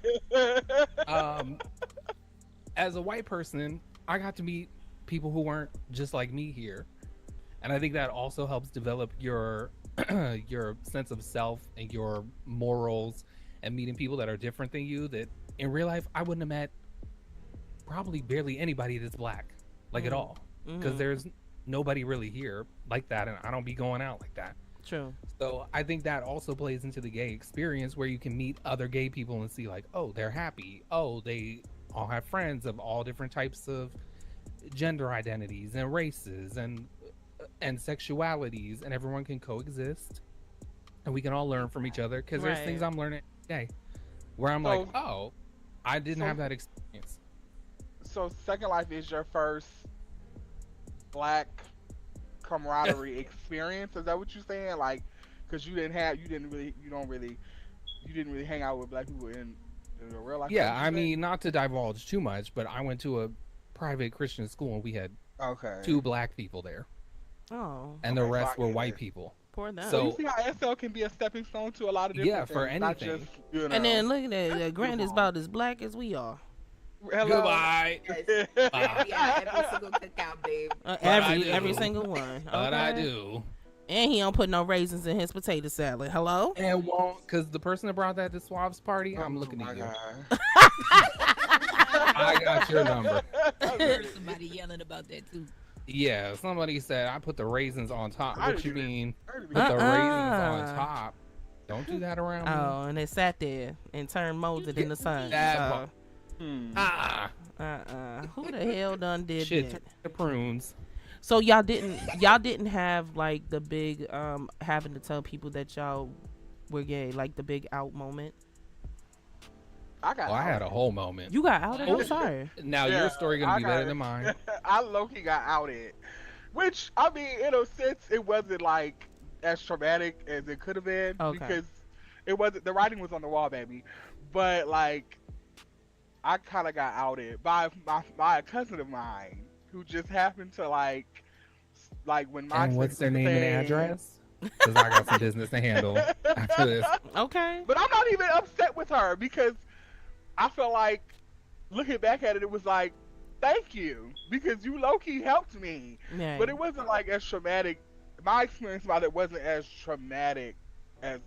Um, as a white person, I got to meet people who weren't just like me here, and I think that also helps develop your your sense of self and your morals, and meeting people that are different than you. That in real life, I wouldn't have met probably barely anybody that's black, like at all, because Mm-hmm. there's nobody really here like that, and I don't be going out like that. True. So I think that also plays into the gay experience where you can meet other gay people and see like, oh, they're happy. Oh, they all have friends of all different types of gender identities and races and sexualities, and everyone can coexist, and we can all learn from each other because there's things Right. I'm learning today where I'm like, so oh, I didn't so have that experience. so Second Life is your first black camaraderie experience. Is that what you're saying? Like, because you didn't really hang out with black people in the real life. Is that Yeah, what I you're saying? mean, not to divulge too much, but I went to a private Christian school and we had Okay. 2 black people there, Oh, and the Okay, so I rest were get white it. people. poor them. So you So see how SL can be a stepping stone to a lot of yeah, different for things, not just anything. And then look at that. Grant is Beautiful. about as black as we are. Hello. Goodbye. Yes. Ah. Yeah, every single cookout, babe. But I Every do. single one. But I Okay. do. And he don't put no raisins in his potato salad. Hello? And won't, because the person that brought that to Suave's party, I'm Oh looking my at you. God. I got your number. I heard somebody yelling about that too. Yeah, somebody said I put the raisins on top. I What didn't you even- mean? I didn't Put even- the raisins on Uh-uh. top. Don't do that around me. Oh, and it sat there and turned molded in the sun. That So, part. Hmm. Ah, who the hell done did shit, that? the prunes. So y'all didn't have like the big having to tell people that y'all were gay, like the big out moment. I got. Well, I had a whole moment. You got outed. Oh. I'm sorry. Now Yeah, your story gonna I be got better it. than mine. I low-key got outed, which I mean, in a sense, it wasn't like as traumatic as it could have been Okay. because it wasn't. The writing was on the wall, baby. But like, I kind of got outed by a cousin of mine who just happened to like when my And what's their name and thing- address? Because I got some business to handle after this. Okay. But I'm not even upset with her because I feel like looking back at it, it was like, thank you because you low key helped me. Yeah. But it wasn't like as traumatic. My experience about it wasn't as traumatic as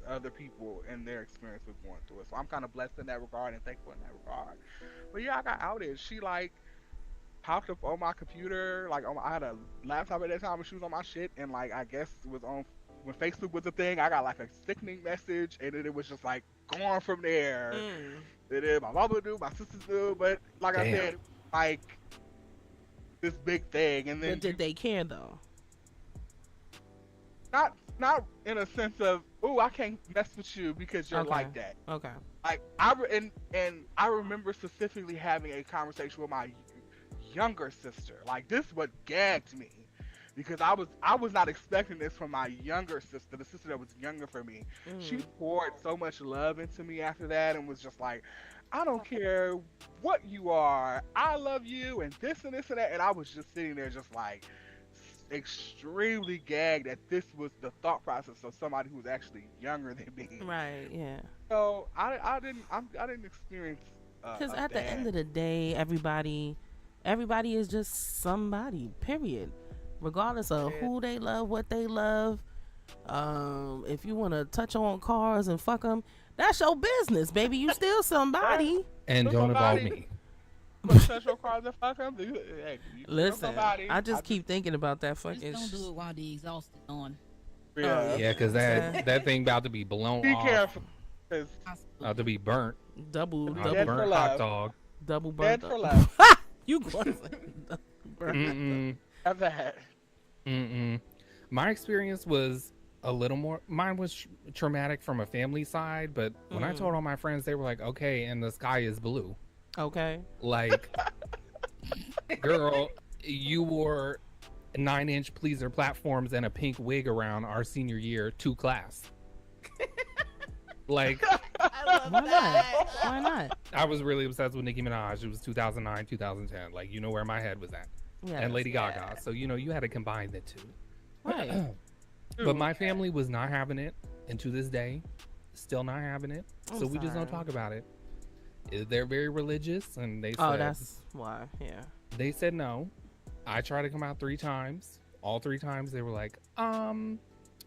other people and their experience with going through it. So I'm kind of blessed in that regard and thankful in that regard. But yeah, I got outed. She like popped up on my computer, like I had a laptop at that time and she was on my shit, and like I guess it was on when Facebook was a thing. I got like a sickening message, and then it was just like going from there. And then my mama knew, my sisters knew, but like I Damn. said, like this big thing, and then But did they care though? not in a sense of, oh, I can't mess with you because you're Okay. like that. Okay. Like and I remember specifically having a conversation with my younger sister. Like this what gagged me because I was not expecting this from my younger sister, the sister that was younger for me. She poured so much love into me after that and was just like, I don't care what you are. I love you and this and that. And I was just sitting there just like extremely gagged that this was the thought process of somebody who was actually younger than me. Right. Yeah. So I didn't experience Because a at the end bad. of the day, everybody is just somebody. Period. Regardless of who they love, what they love. If you want to touch on cars and fuck them, that's your business, baby. You still somebody. And don't involve me. Touch your cars and fuck them. Hey, you Listen, somebody. I just keep thinking about that fucking. Just don't do it while the exhaust is on. Yeah. Yeah, because that thing about to be blown Be off. careful. 'Cause About to be burnt. double Dead for burnt love. hot dog. double Dead burnt. for life. You going to say burnt. Mm-mm. Have that. Mm-mm. My experience was a little more. Mine was traumatic from a family side, but when I told all my friends, they were like, "Okay," and the sky is blue. Okay. Like, girl, you wore 9-inch pleaser platforms and a pink wig around our senior year to class. Like, I love Why that. not? Why not? I was really obsessed with Nicki Minaj. It was 2009, 2010. Like, you know where my head was at. Yeah. And Lady Gaga. So, you know, you had to combine the two. Right. But my family was not having it. And to this day, still not having it. I'm So we just don't sorry. talk about it. They're very religious. And they Oh, said, that's why. Yeah. they said no. I tried to come out 3 times. All 3 times they were like,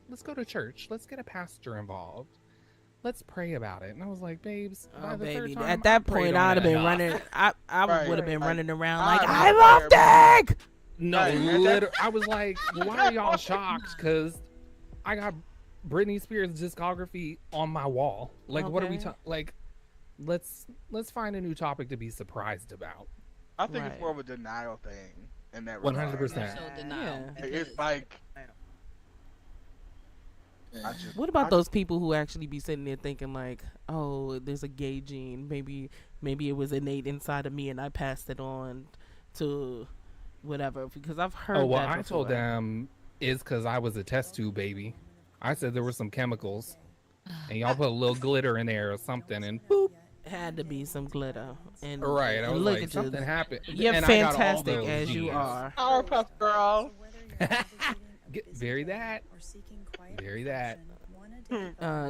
let's go to church. Let's get a pastor involved. Let's pray about it. And I was like, babes, by Oh, the third baby. time, At that I prayed point, on I'd have it been enough. running. I Right, would have been right. running around I like, don't I love care. dick. No, Right. I was like, well, why are y'all shocked? Because I got Britney Spears discography on my wall. Like, what are we Okay. talking? Like, let's find a new topic to be surprised about. I think Right. it's more of a denial thing in that 100%. So Yeah. denial. It's because- like I just, What about I- those people who actually be sitting there thinking like, oh, there's a gay gene. Maybe it was innate inside of me and I passed it on to whatever. Because I've heard Oh, well, that I told before. them it's because I was a test tube baby. I said there were some chemicals, and y'all put a little glitter in there or something, and boop. Had to be some glitter. And Right, I and was look like, at something you. happened. You're And I got all fantastic those as you genes. are. Powerpuff Girls. Very that. Very that.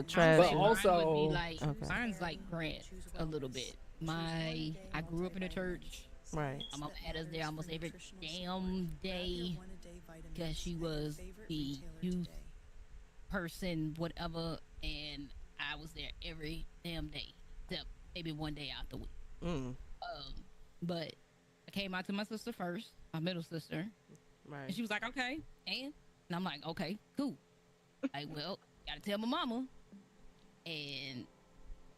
Trash. But Mine also- would be like, Okay. mine's like Grant a little bit. I grew up in a church. Right. My mom had us there almost every damn day because she was the youth person, whatever, and I was there every damn day, except maybe one day out the week. Mm. But I came out to my sister first, my middle sister, Right. and she was like, "Okay," and I'm like, "Okay, cool." Like, well, gotta tell my mama, and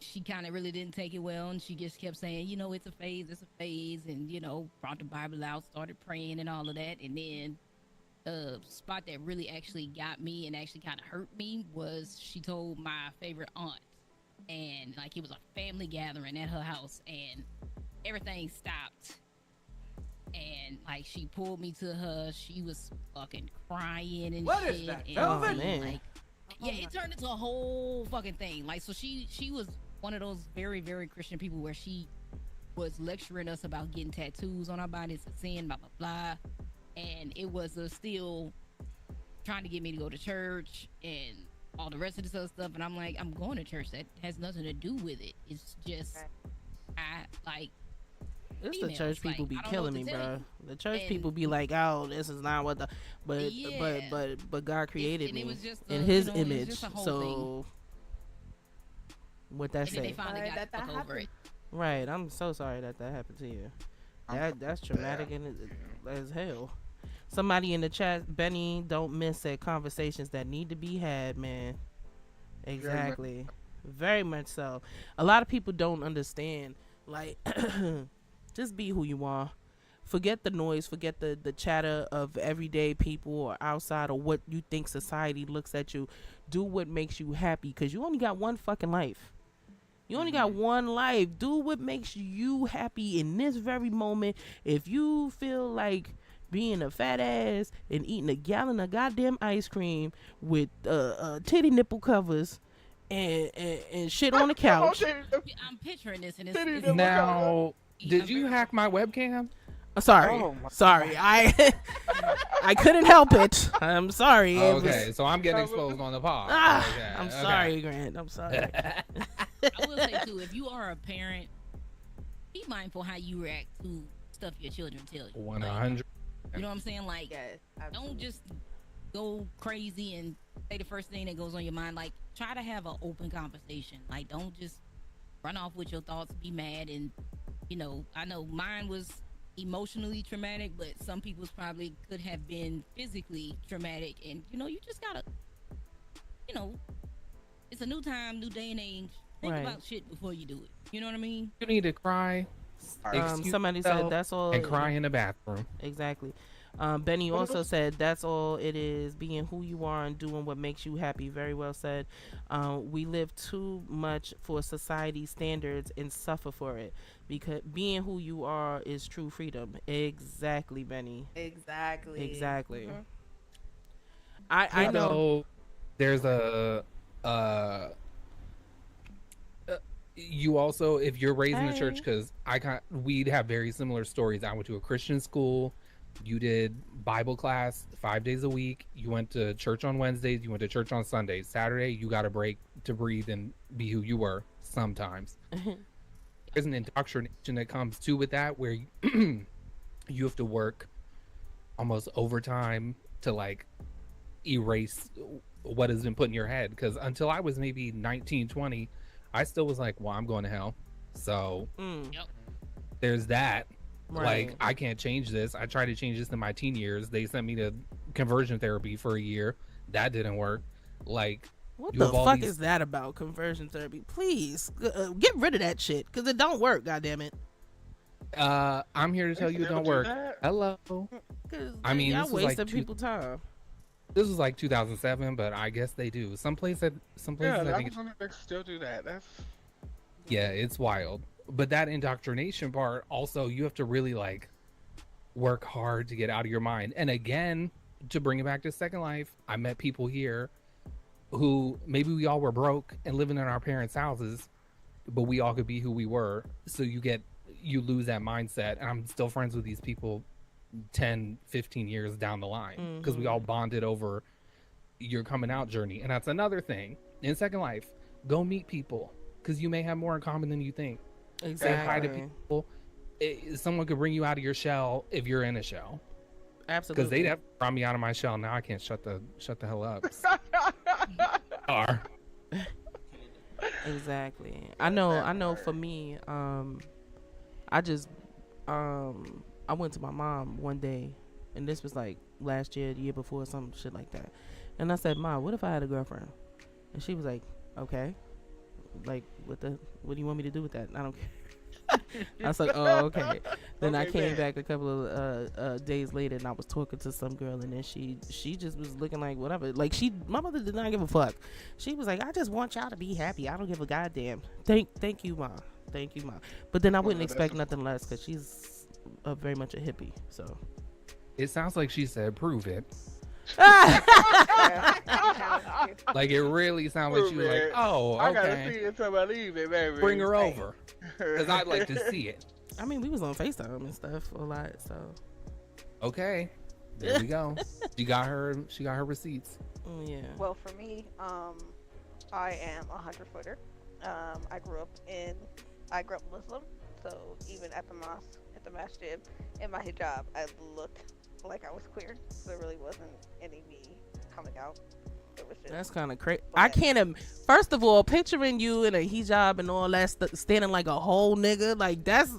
she kind of really didn't take it well, and she just kept saying, you know, it's a phase, and, you know, brought the Bible out, started praying and all of that, and then the spot that really actually got me and actually kind of hurt me was she told my favorite aunt, and, like, it was a family gathering at her house, and everything stopped, and, like, she pulled me to her, she was fucking crying and What shit, is that, and, Velvet? Oh, man. like, yeah, it turned into a whole fucking thing. Like, so she was one of those very, very Christian people where she was lecturing us about getting tattoos on our bodies, sin, blah, blah, blah. And it was still trying to get me to go to church and all the rest of this other stuff. And I'm like, I'm going to church. That has nothing to do with it. It's just, I, like, It's the females, church people like, be I don't know killing what me, to tell bro. you. The church And- people be like, "Oh, this is not what the," but Yeah. but God created and it me was just in a- His you know, it was image. just a whole So, what that and then they say? finally Sorry got that the fuck over happened. it. Right. I'm so sorry that happened to you. That's traumatic and as hell. Somebody in the chat, Benny, don't miss at conversations that need to be had, man. Exactly. Very much so. A lot of people don't understand. Like, just be who you are. Forget the noise. Forget the chatter of everyday people or outside or what you think society looks at you. Do what makes you happy because you only got one fucking life. You only got one life. Do what makes you happy in this very moment. If you feel like being a fat ass and eating a gallon of goddamn ice cream with titty nipple covers and shit on the couch. I'm picturing this, and it's now. Did you hack my webcam? Sorry, sorry. I couldn't help it. I'm sorry. Okay, so I'm getting exposed on the pod. I'm sorry, Grant. I'm sorry. I will say too, if you are a parent, be mindful how you react to stuff your children tell you. 100. You know what I'm saying? Like, Yes, don't just go crazy and say the first thing that goes on your mind. Like, try to have an open conversation. Like, don't just run off with your thoughts, be mad, and I know mine was emotionally traumatic, but some people's probably could have been physically traumatic. And you just gotta, it's a new time, new day and age. Think about shit before you do it. You know what I mean? You need to cry. Somebody said that's all. And cry in the bathroom. Exactly. Benny also said that's all it is, being who you are and doing what makes you happy. Very well said. We live too much for society standards and suffer for it, because being who you are is true freedom. Exactly, Benny. Exactly. Mm-hmm. I know there's you also, if you're raised in the church, because we'd have very similar stories. I went to a Christian school. You did Bible class 5 days a week. You went to church on Wednesdays. You went to church on Sundays. Saturday, you got a break to breathe and be who you were sometimes. There's an indoctrination that comes too with that, where you have to work almost overtime to like erase what has been put in your head. Because until I was maybe 19, 20, I still was like, well, I'm going to hell. So there's that. Right. Like, I can't change this. I tried to change this in my teen years. They sent me to conversion therapy for a year. That didn't work. Like, what the fuck is that about, conversion therapy? Please, get rid of that shit, because it don't work, goddammit. I'm here to tell you it don't work. Hello. I mean, y'all wasting people's time. This was like 2007, but I guess they do. Some places I think they still do that. Yeah, it's wild. But that indoctrination part, also, you have to really like work hard to get out of your mind. And again, to bring it back to Second Life, I met people here who maybe we all were broke and living in our parents' houses, but we all could be who we were. So you lose that mindset. And I'm still friends with these people 10, 15 years down the line, because we all bonded over your coming out journey. And that's another thing in Second Life. Go meet people, because you may have more in common than you think. Exactly. Say hi to people. Someone could bring you out of your shell if you're in a shell. Absolutely. Because they'd have brought me out of my shell. Now I can't shut the hell up. Exactly. I know. For me, I went to my mom one day, and this was like last year, the year before, some shit like that. And I said, "Ma, what if I had a girlfriend?" And she was like, "Okay." Like, what do you want me to do with that? I don't care. I was like, oh, okay. Then I came back a couple of days later, and I was talking to some girl, and then she just was looking like whatever. Like, my mother did not give a fuck. She was like, I just want y'all to be happy. I don't give a goddamn. Thank you, Ma. Thank you, Ma. But then I wouldn't expect nothing less, because she's very much a hippie. So it sounds like she said, "Prove it." Like, it really sounds like she was like, "Oh, okay. I gotta see it till I leave it, baby. Bring her over, because I'd like to see it." I mean, we was on FaceTime and stuff a lot, so. Okay, there we go. She got her receipts. Yeah. Well, for me, I am a 100-footer. I grew up Muslim, so even at the mosque, at the masjid, in my hijab, I looked like I was queer. So there really wasn't any me coming out. It was just, that's kind of crazy. I can't. First of all, picturing you in a hijab and all that, standing like a whole nigga, like that's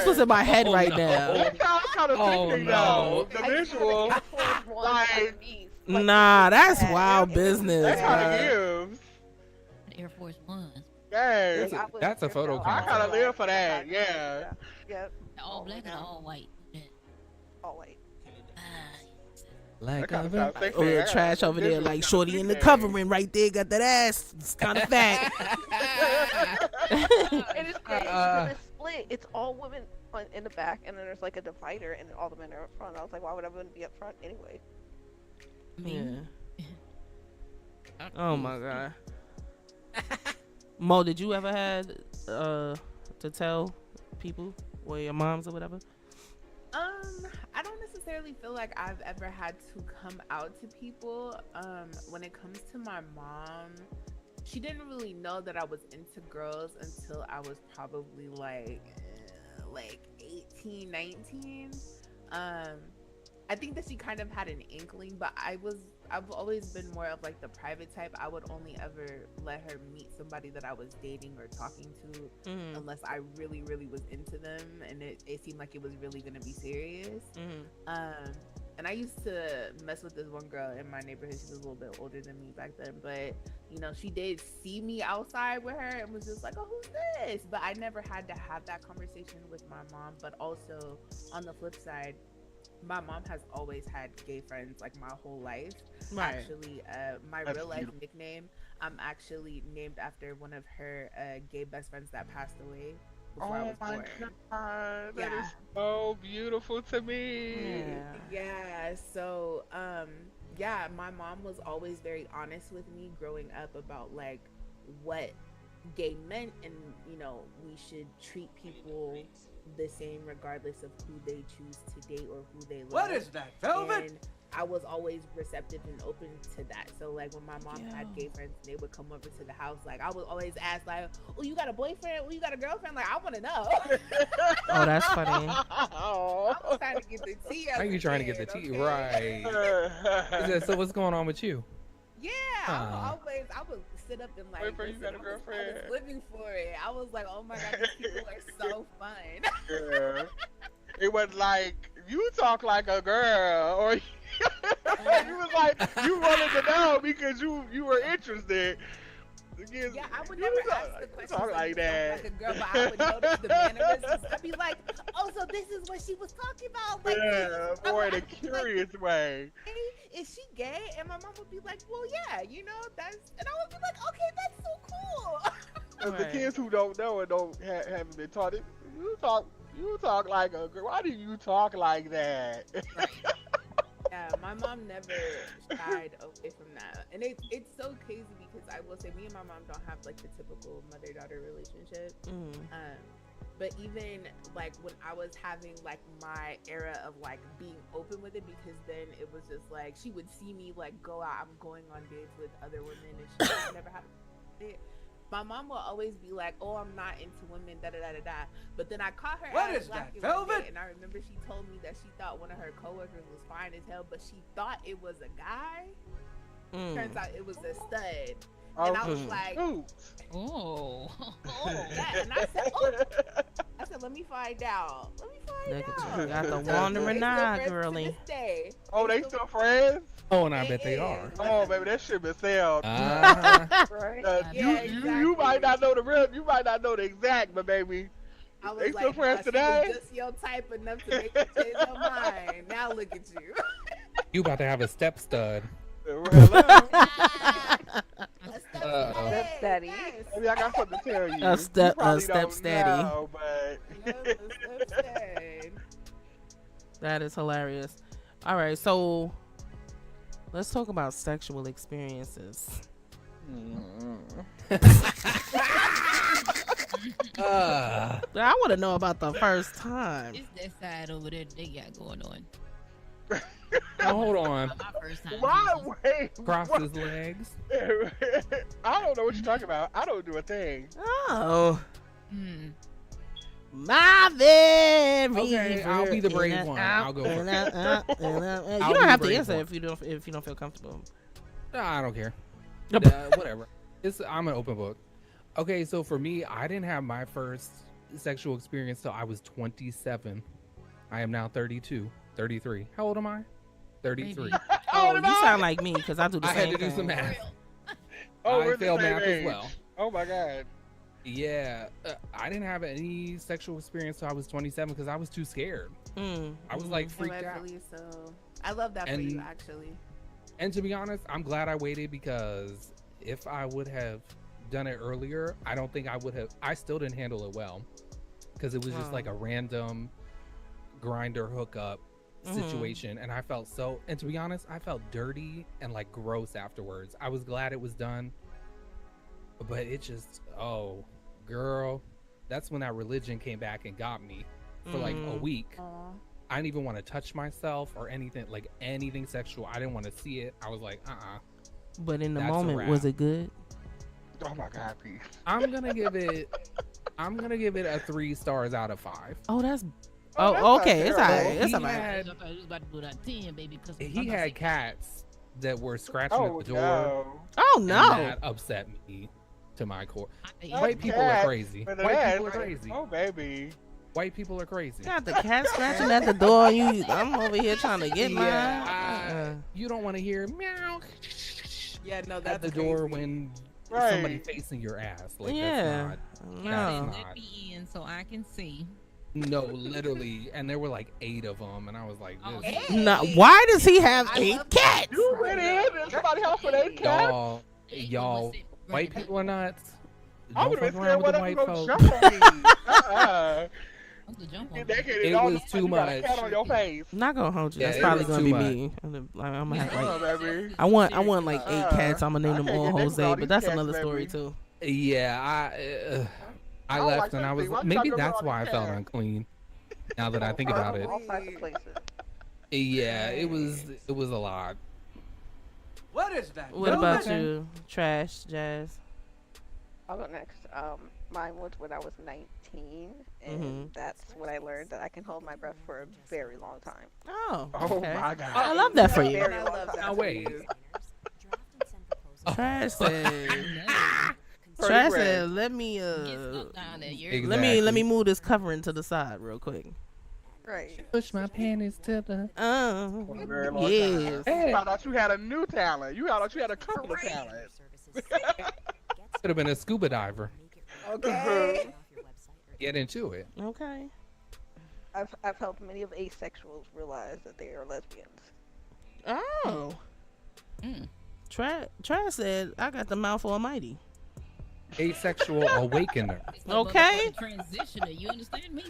what's in my head right now. Oh no, the visual. Nah, that's wild business. That's how it is. Air Force One. Yes. That's a photo. I gotta live for that. Yeah. Yep. All black and all white. All white. Like the trash over there, like shorty in the covering right there, got that ass. It's kind of fat. And it's crazy. It's split. It's all women in the back, and then there's like a divider, and then all the men are up front. I was like, why would I wouldn't be up front anyway? Yeah. Oh my god. Mo, did you ever had to tell people or your moms or whatever? I don't necessarily feel like I've ever had to come out to people. When it comes to my mom, she didn't really know that I was into girls until I was probably like 18, 19. I think that she kind of had an inkling, but I've always been more of like the private type. I would only ever let her meet somebody that I was dating or talking to, unless I really, really was into them and it seemed like it was really gonna be serious. And I used to mess with this one girl in my neighborhood. She was a little bit older than me back then, but you know, she did see me outside with her and was just like, "Oh, who's this?" But I never had to have that conversation with my mom. But also on the flip side, my mom has always had gay friends like my whole life. Right. Actually, my That's real life beautiful. Nickname, I'm actually named after one of her gay best friends that passed away before I was born. God, that is so beautiful to me. Yeah. So, yeah, my mom was always very honest with me growing up about like what gay meant, and you know, we should treat people the same regardless of who they choose to date or who they love. What is that, Velvet? And I was always receptive and open to that. So like when my mom had gay friends and they would come over to the house, like I would always ask like, "Oh, you got a boyfriend? Oh, you got a girlfriend?" Like I want to know. Oh, that's funny. I'm trying to get the tea. How are you trying to get the tea? Right. So what's going on with you? Yeah, I would sit up and like, boyfriend, you got a girlfriend? I was living for it. I was like, oh my god, these people are so fun. Yeah. It was like, you talk like a girl, or you was like, you wanted to know because you were interested. Yeah, I would never ask the question like that. Like a girl, but I would notice the mannerisms. I'd be like, "Oh, so this is what she was talking about?" Like, yeah, more in a curious way. Hey, is she gay? And my mom would be like, "Well, yeah, you know, that's," and I would be like, "Okay, that's so cool." Because the kids who don't know and haven't been taught it, you talk like a girl. Why do you talk like that? Right. Yeah, my mom never shied away from that, and it's so crazy because I will say me and my mom don't have like the typical mother-daughter relationship. But even like when I was having like my era of like being open with it, because then it was just like she would see me like go out, I'm going on dates with other women, and she never had it. My mom will always be like, "Oh, I'm not into women, da da da da da." But then I caught her. What is that, Velvet? And I remember she told me that she thought one of her coworkers was fine as hell, but she thought it was a guy. Turns out it was a stud. And I was like, "Oh, yeah." And I said, "Let me find out. Look at you, got the wandering eye, girly." Oh, they still friends? Oh, and I bet they are. Oh, baby, that shit been sound. Right? You might not know the real, you might not know the exact, but baby, I was they like, still friends today. Just your type enough to make you change your mind. Now look at you. You about to have a step stud. Step steady. Maybe I got something to tell you. A step don't steady. know, but... That is hilarious. All right, so let's talk about sexual experiences. I want to know about the first time. It's that side over there they got going on. Oh, hold on. My first time. Why? Wait. Cross his legs. I don't know what you're talking about. I don't do a thing. Oh. My very. Okay, I'll be the brave one. I'll go first. You don't have to answer if you don't feel comfortable. I don't care. Whatever. I'm an open book. Okay, so for me, I didn't have my first sexual experience till I was 27. I am now 32, 33. How old am I? 33. Oh, you sound like me because I do the same thing. I had to do some math. I failed math as well. Oh my god. Yeah, I didn't have any sexual experience till I was 27 because I was too scared. I was like freaked out. So I love that for you, actually. And to be honest, I'm glad I waited, because if I would have done it earlier, I don't think I would have. I still didn't handle it well, because it was just like a random grinder hookup, situation, and I felt so. And to be honest, I felt dirty and like gross afterwards. I was glad it was done, but it just, oh, girl, that's when that religion came back and got me for like a week. I didn't even want to touch myself or anything, like anything sexual. I didn't want to see it. I was like, But in the That's a moment, wrap. was it good? Oh my God, Pete. I'm gonna give it a 3 stars out of 5. Oh, that's. Oh, that's Oh, not okay. It's terrible. alright. It's He alright. had- I thought you was about to put out 10, baby. Cause He had cats that were scratching Oh at the door. no. Oh And no. that upset me to my core. Not White people are cats, crazy. but White it people are is. crazy. Oh baby. White people are crazy. Got the cat scratching at the door. I'm over here trying to get mine. Yeah, you don't want to hear meow Yeah, no, at that's the door crazy. when Right. somebody facing your ass. Like Yeah. that's No. not. Let me in so I can see. No, literally. And there were like 8 of them, and I was like, Oh, this No, why does he have I 8 love cats? You went in somebody house with 8 cats? y'all, white people are nuts. I Don't would have fuck been around scared with what the if white you folks. gonna jump on me. To jump Get on. naked It and all was of a too sudden you got a much. cat on your face. Not gonna hold you. Yeah, That's it probably was gonna too be much. me. I'm gonna have like. Oh, baby. I want like 8 cats. I'm gonna name I them can't all get naked with Jose, all but these that's cats, another story baby. too. Yeah, I don't left like and I was sexy. Why you maybe talking that's about why I these felt cats? unclean. Now that I think about it, All types of places. yeah, it was a lot. What is that? What about Okay. you, Trash Jazz? I'll go next. Mine was when I was 19, and Mhm. that's when I learned that I can hold my breath for a very long time. Oh, Oh okay. my God. I love that for you. Very I long love time. that. Now wait. Trash said. Pretty Trash red. said, let me Get stuck down there. You're Exactly. let me move this covering to the side real quick. Right. Push my panties to the. For a very long Yes. time. You found out you had a new talent. You found out you had a couple of talents. Could have been a scuba diver. Okay. Get into it. Okay. I've helped many of asexuals realize that they are lesbians. Oh. Mm. Trash said, I got the mouth almighty. Asexual awakener. It's the Okay. motherfucking Transitioner. You understand me?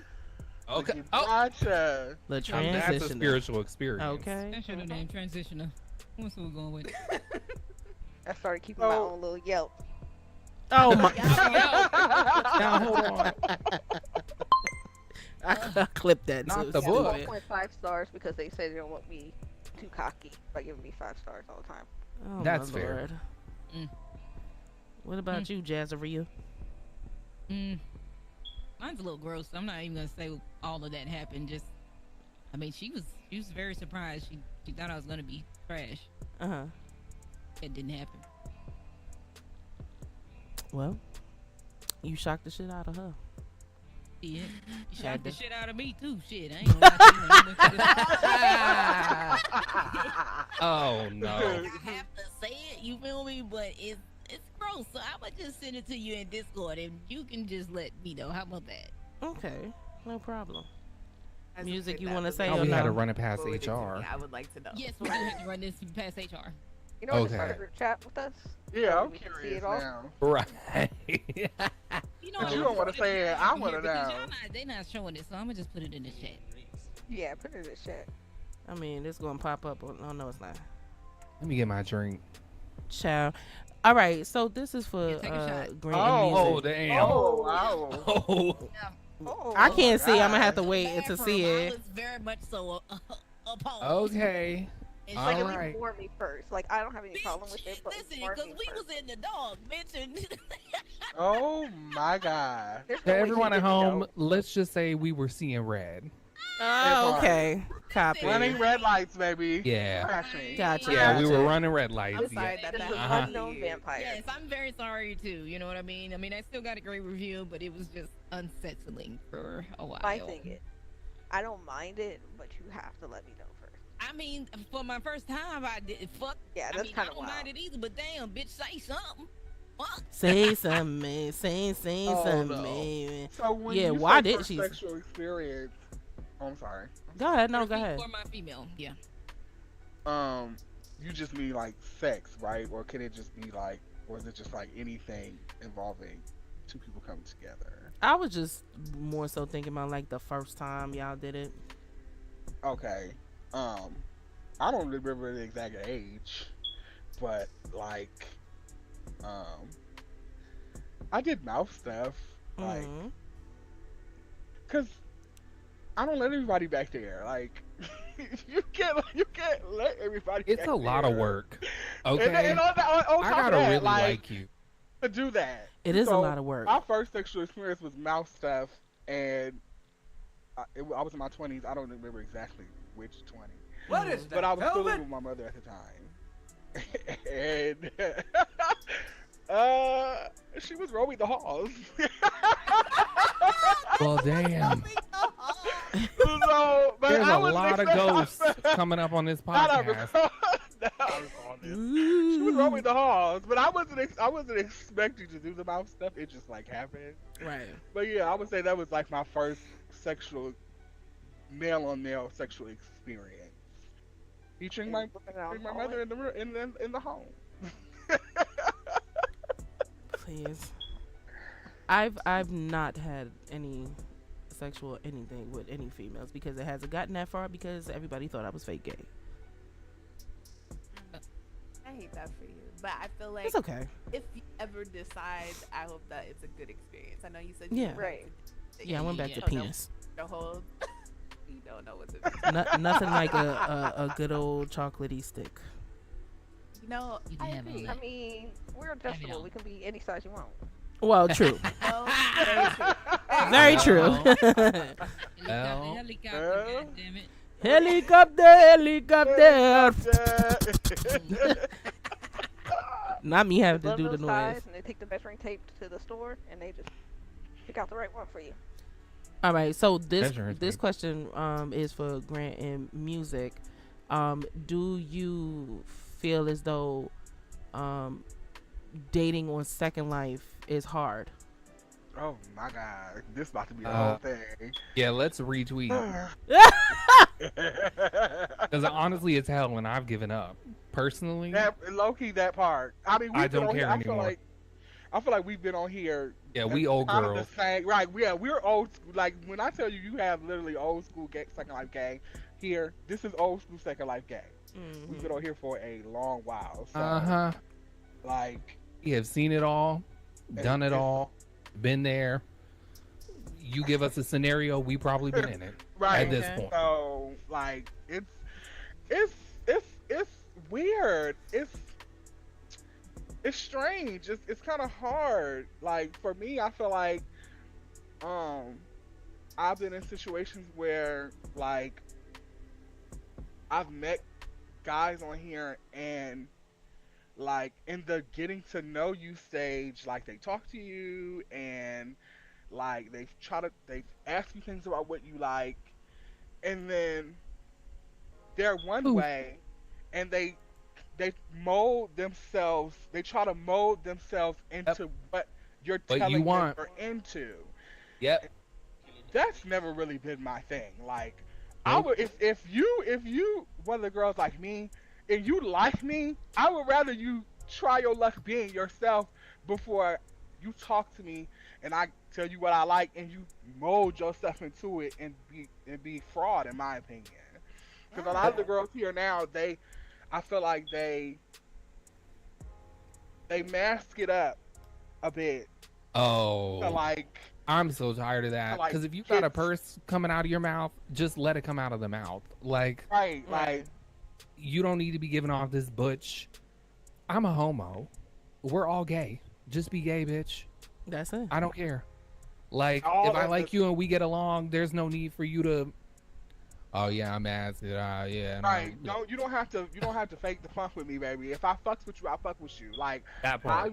Okay. Oh, Gotcha. The that's a transition. spiritual experience. Okay. That's your name, Transitioner. What's we're going with? I started keeping my Oh. own little Yelp. Oh my. Now hold on. I clipped that Not too. the Yeah, book. 4.5 stars because they say they don't want me too cocky by giving me 5 stars all the time. Oh, That's my fair. Lord. Mm. What about you, Jazzaria? Mine's a little gross. I'm not even gonna say all of that happened. Just, I mean, she was very surprised. She thought I was gonna be trash. Uh-huh. It didn't happen. Well, you shocked the shit out of her. Yeah, you Had shocked the to. shit out of me too. Shit, I ain't gonna lie to Oh you. no. I have to say it. You feel me? But it's gross. So I'ma just send it to you in Discord, and you can just let me know. How about that? Okay, no problem. As Music if you that wanna was say Oh, or we had to no? run it past forwarded to me, HR. I would like to know. Yes, we do have to run this past HR. You know what? Okay. Start a group chat with us. Yeah, I'm We can see curious it all. now. Right. You know, But you don't wanna say it. I wanna know. They're not showing it, so I'm gonna just put it in the chat. Yeah, put it in the chat. I mean, it's gonna pop up. Oh no, it's not. Let me get my drink. Ciao. All right, so this is for Yeah, take a shot. Grant Oh, Music. damn. Oh, wow. Oh. Oh, I can't see. I'm gonna God. have to wait to see I it. was very much so opposed. Okay. And like All at least right. warn me first. Like I don't have any problem with it, but listen, warn because me we first. was in the dog, bitch, and Oh my God. There's To no way everyone he at didn't home, know. let's just say we were seeing red. Oh, okay. Copy. Running red lights, baby. Yeah. Flashing. Gotcha. Yeah, we gotcha. were running red lights. I'm sorry Yeah. that This that was happened. unknown vampire. yes, I'm very sorry too. You know what I mean? I mean, I still got a great review, but it was just unsettling for a while. My thing is, I don't mind it, but you have to let me know first. I mean, for my first time, I did fuck. Yeah, I that's mean, I kind of don't mind wild. it either, but damn, bitch, say something. Fuck. Say something, man. Say Oh, something, no. man. So when Yeah, you why say did first she- sexual experience? Oh, I'm sorry. Go ahead. No, First go week ahead. For my female, yeah. You just mean like sex, right? Or can it just be like, or is it just like anything involving two people coming together? I was just more so thinking about like the first time y'all did it. Okay. Um, I don't remember the exact age, but like, um, I did mouth stuff, like, cause I don't let everybody back there. Like, you can't let everybody. It's back a lot there. of work. Okay, And on top I of gotta that, really like you. to do that. It is a So, lot of work. My first sexual experience was mouth stuff, and I was in my 20s. I don't remember exactly which 20. What is that? But I was still living COVID? with my mother at the time, and she was roaming the halls. Well, damn. So, but There's I a wasn't lot of ghosts coming up on this podcast. She was roaming the halls, but I wasn't expecting to do the mouth stuff. It just like happened. Right. But yeah, I would say that was like my first sexual male on male sexual experience. Featuring my mother in the home. Please. I've not had any sexual anything with any females because it hasn't gotten that far because everybody thought I was fake gay. I hate that for you, but I feel like It's okay. if you ever decide, I hope that it's a good experience. I know you said Yeah. right. Yeah, I went back to don't know penis. the whole you don't know what to Nothing like a good old chocolatey stick. You know, You can I have all agree. that. I mean, we're adjustable. We can be any size you want. Well, true. No, very true. Very true. Helicopter, goddammit. Helicopter. Not me having to Love do the those noise. guys, and they take the measuring tape to the store, and they just pick out the right one for you. All right, so this Measuring tape. question is for Grant and music. Do you feel as though dating on Second Life is hard? Oh my god, this about to be the whole thing. Yeah, let's retweet. Because honestly, it's hell, and I've given up. Personally, That low key that part. I mean, I don't care anymore. I feel like we've been on here. Yeah, we old kind of girls. the same, right? Yeah, we're old. Like when I tell you, you have literally old school Second Life gang here. This is old school Second Life gang. We've been on here for a long while. So, like, we have seen it all, done it all, been there. You give us a scenario, we probably been in it right at this point. So, like, it's weird. It's strange. It's kind of hard. Like for me, I feel like I've been in situations where like I've met guys on here and like in the getting to know you stage, like they talk to you and like they've asked you things about what you like, and then they're one way and they mold themselves. They try to mold themselves into what you're telling you want. them they're into. Yep. That's never really been my thing. Like, I would if you one of the girls like me and you like me, I would rather you try your luck being yourself before you talk to me and I tell you what I like and you mold yourself into it and be fraud, in my opinion. Because a lot of the girls here now, I feel like they mask it up a bit. Oh. To like, I'm so tired of that. Because if you got a purse coming out of your mouth, just let it come out of the mouth. Like, right. You don't need to be giving off this butch. I'm a homo. We're all gay. Just be gay, bitch. That's it. I don't care. Like, if I like you and we get along, there's no need for you to. Oh yeah, I'm acid. Yeah. Right. No, you don't have to fake the funk with me, baby. If I fucks with you, I fuck with you. Like, that part.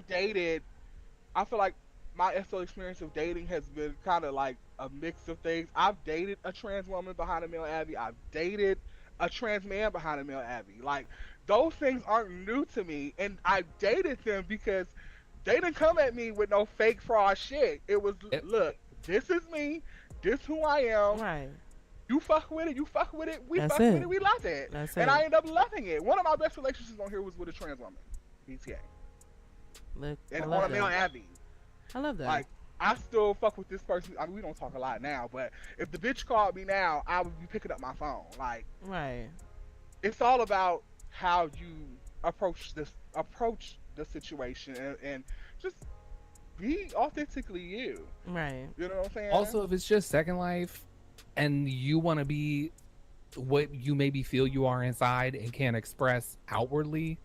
I feel like my SO experience of dating has been kind of like a mix of things. I've dated a trans woman behind a male Abby. I've dated a trans man behind a male Abby. Like, those things aren't new to me, and I dated them because they didn't come at me with no fake fraud shit. It was, look, this is me. This who I am. Right. You fuck with it, we fuck with it, we love it. And I end up loving it. One of my best relationships on here was with a trans woman. BTA. Look, and on a male Abby. I love that. Like, I still fuck with this person. I mean, we don't talk a lot now, but if the bitch called me now, I would be picking up my phone. Like, right. it's all about how you approach the situation, and just be authentically you. Right. You know what I'm saying? Also, if it's just Second Life and you want to be what you maybe feel you are inside and can't express outwardly,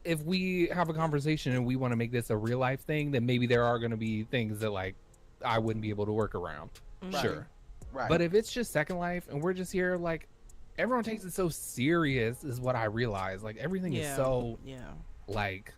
if we have a conversation and we want to make this a real life thing, then maybe there are going to be things that like I wouldn't be able to work around. Right. Sure. Right. But if it's just Second Life and we're just here, like, everyone takes it so serious is what I realize. Like, everything is so, like,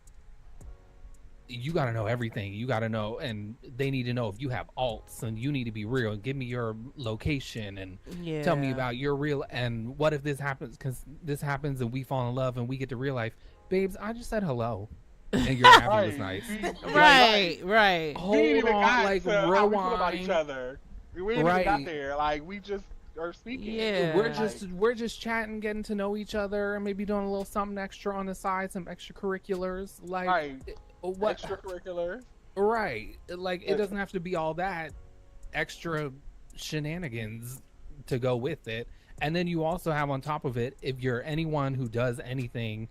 you got to know everything. You got to know, and they need to know if you have alts, and you need to be real and give me your location and tell me about your real, and what if this happens, because this happens and we fall in love and we get to real life. Babes, I just said hello. And your happy was nice. Right. Hold on, like, how we feel about rewind. each other. We ain't even got there. Like, we just are speaking. Yeah. We're just chatting, getting to know each other, and maybe doing a little something extra on the side, some extracurriculars. Like, right. What? Extracurricular. Right. Like, it doesn't have to be all that extra shenanigans to go with it. And then you also have on top of it, if you're anyone who does anything,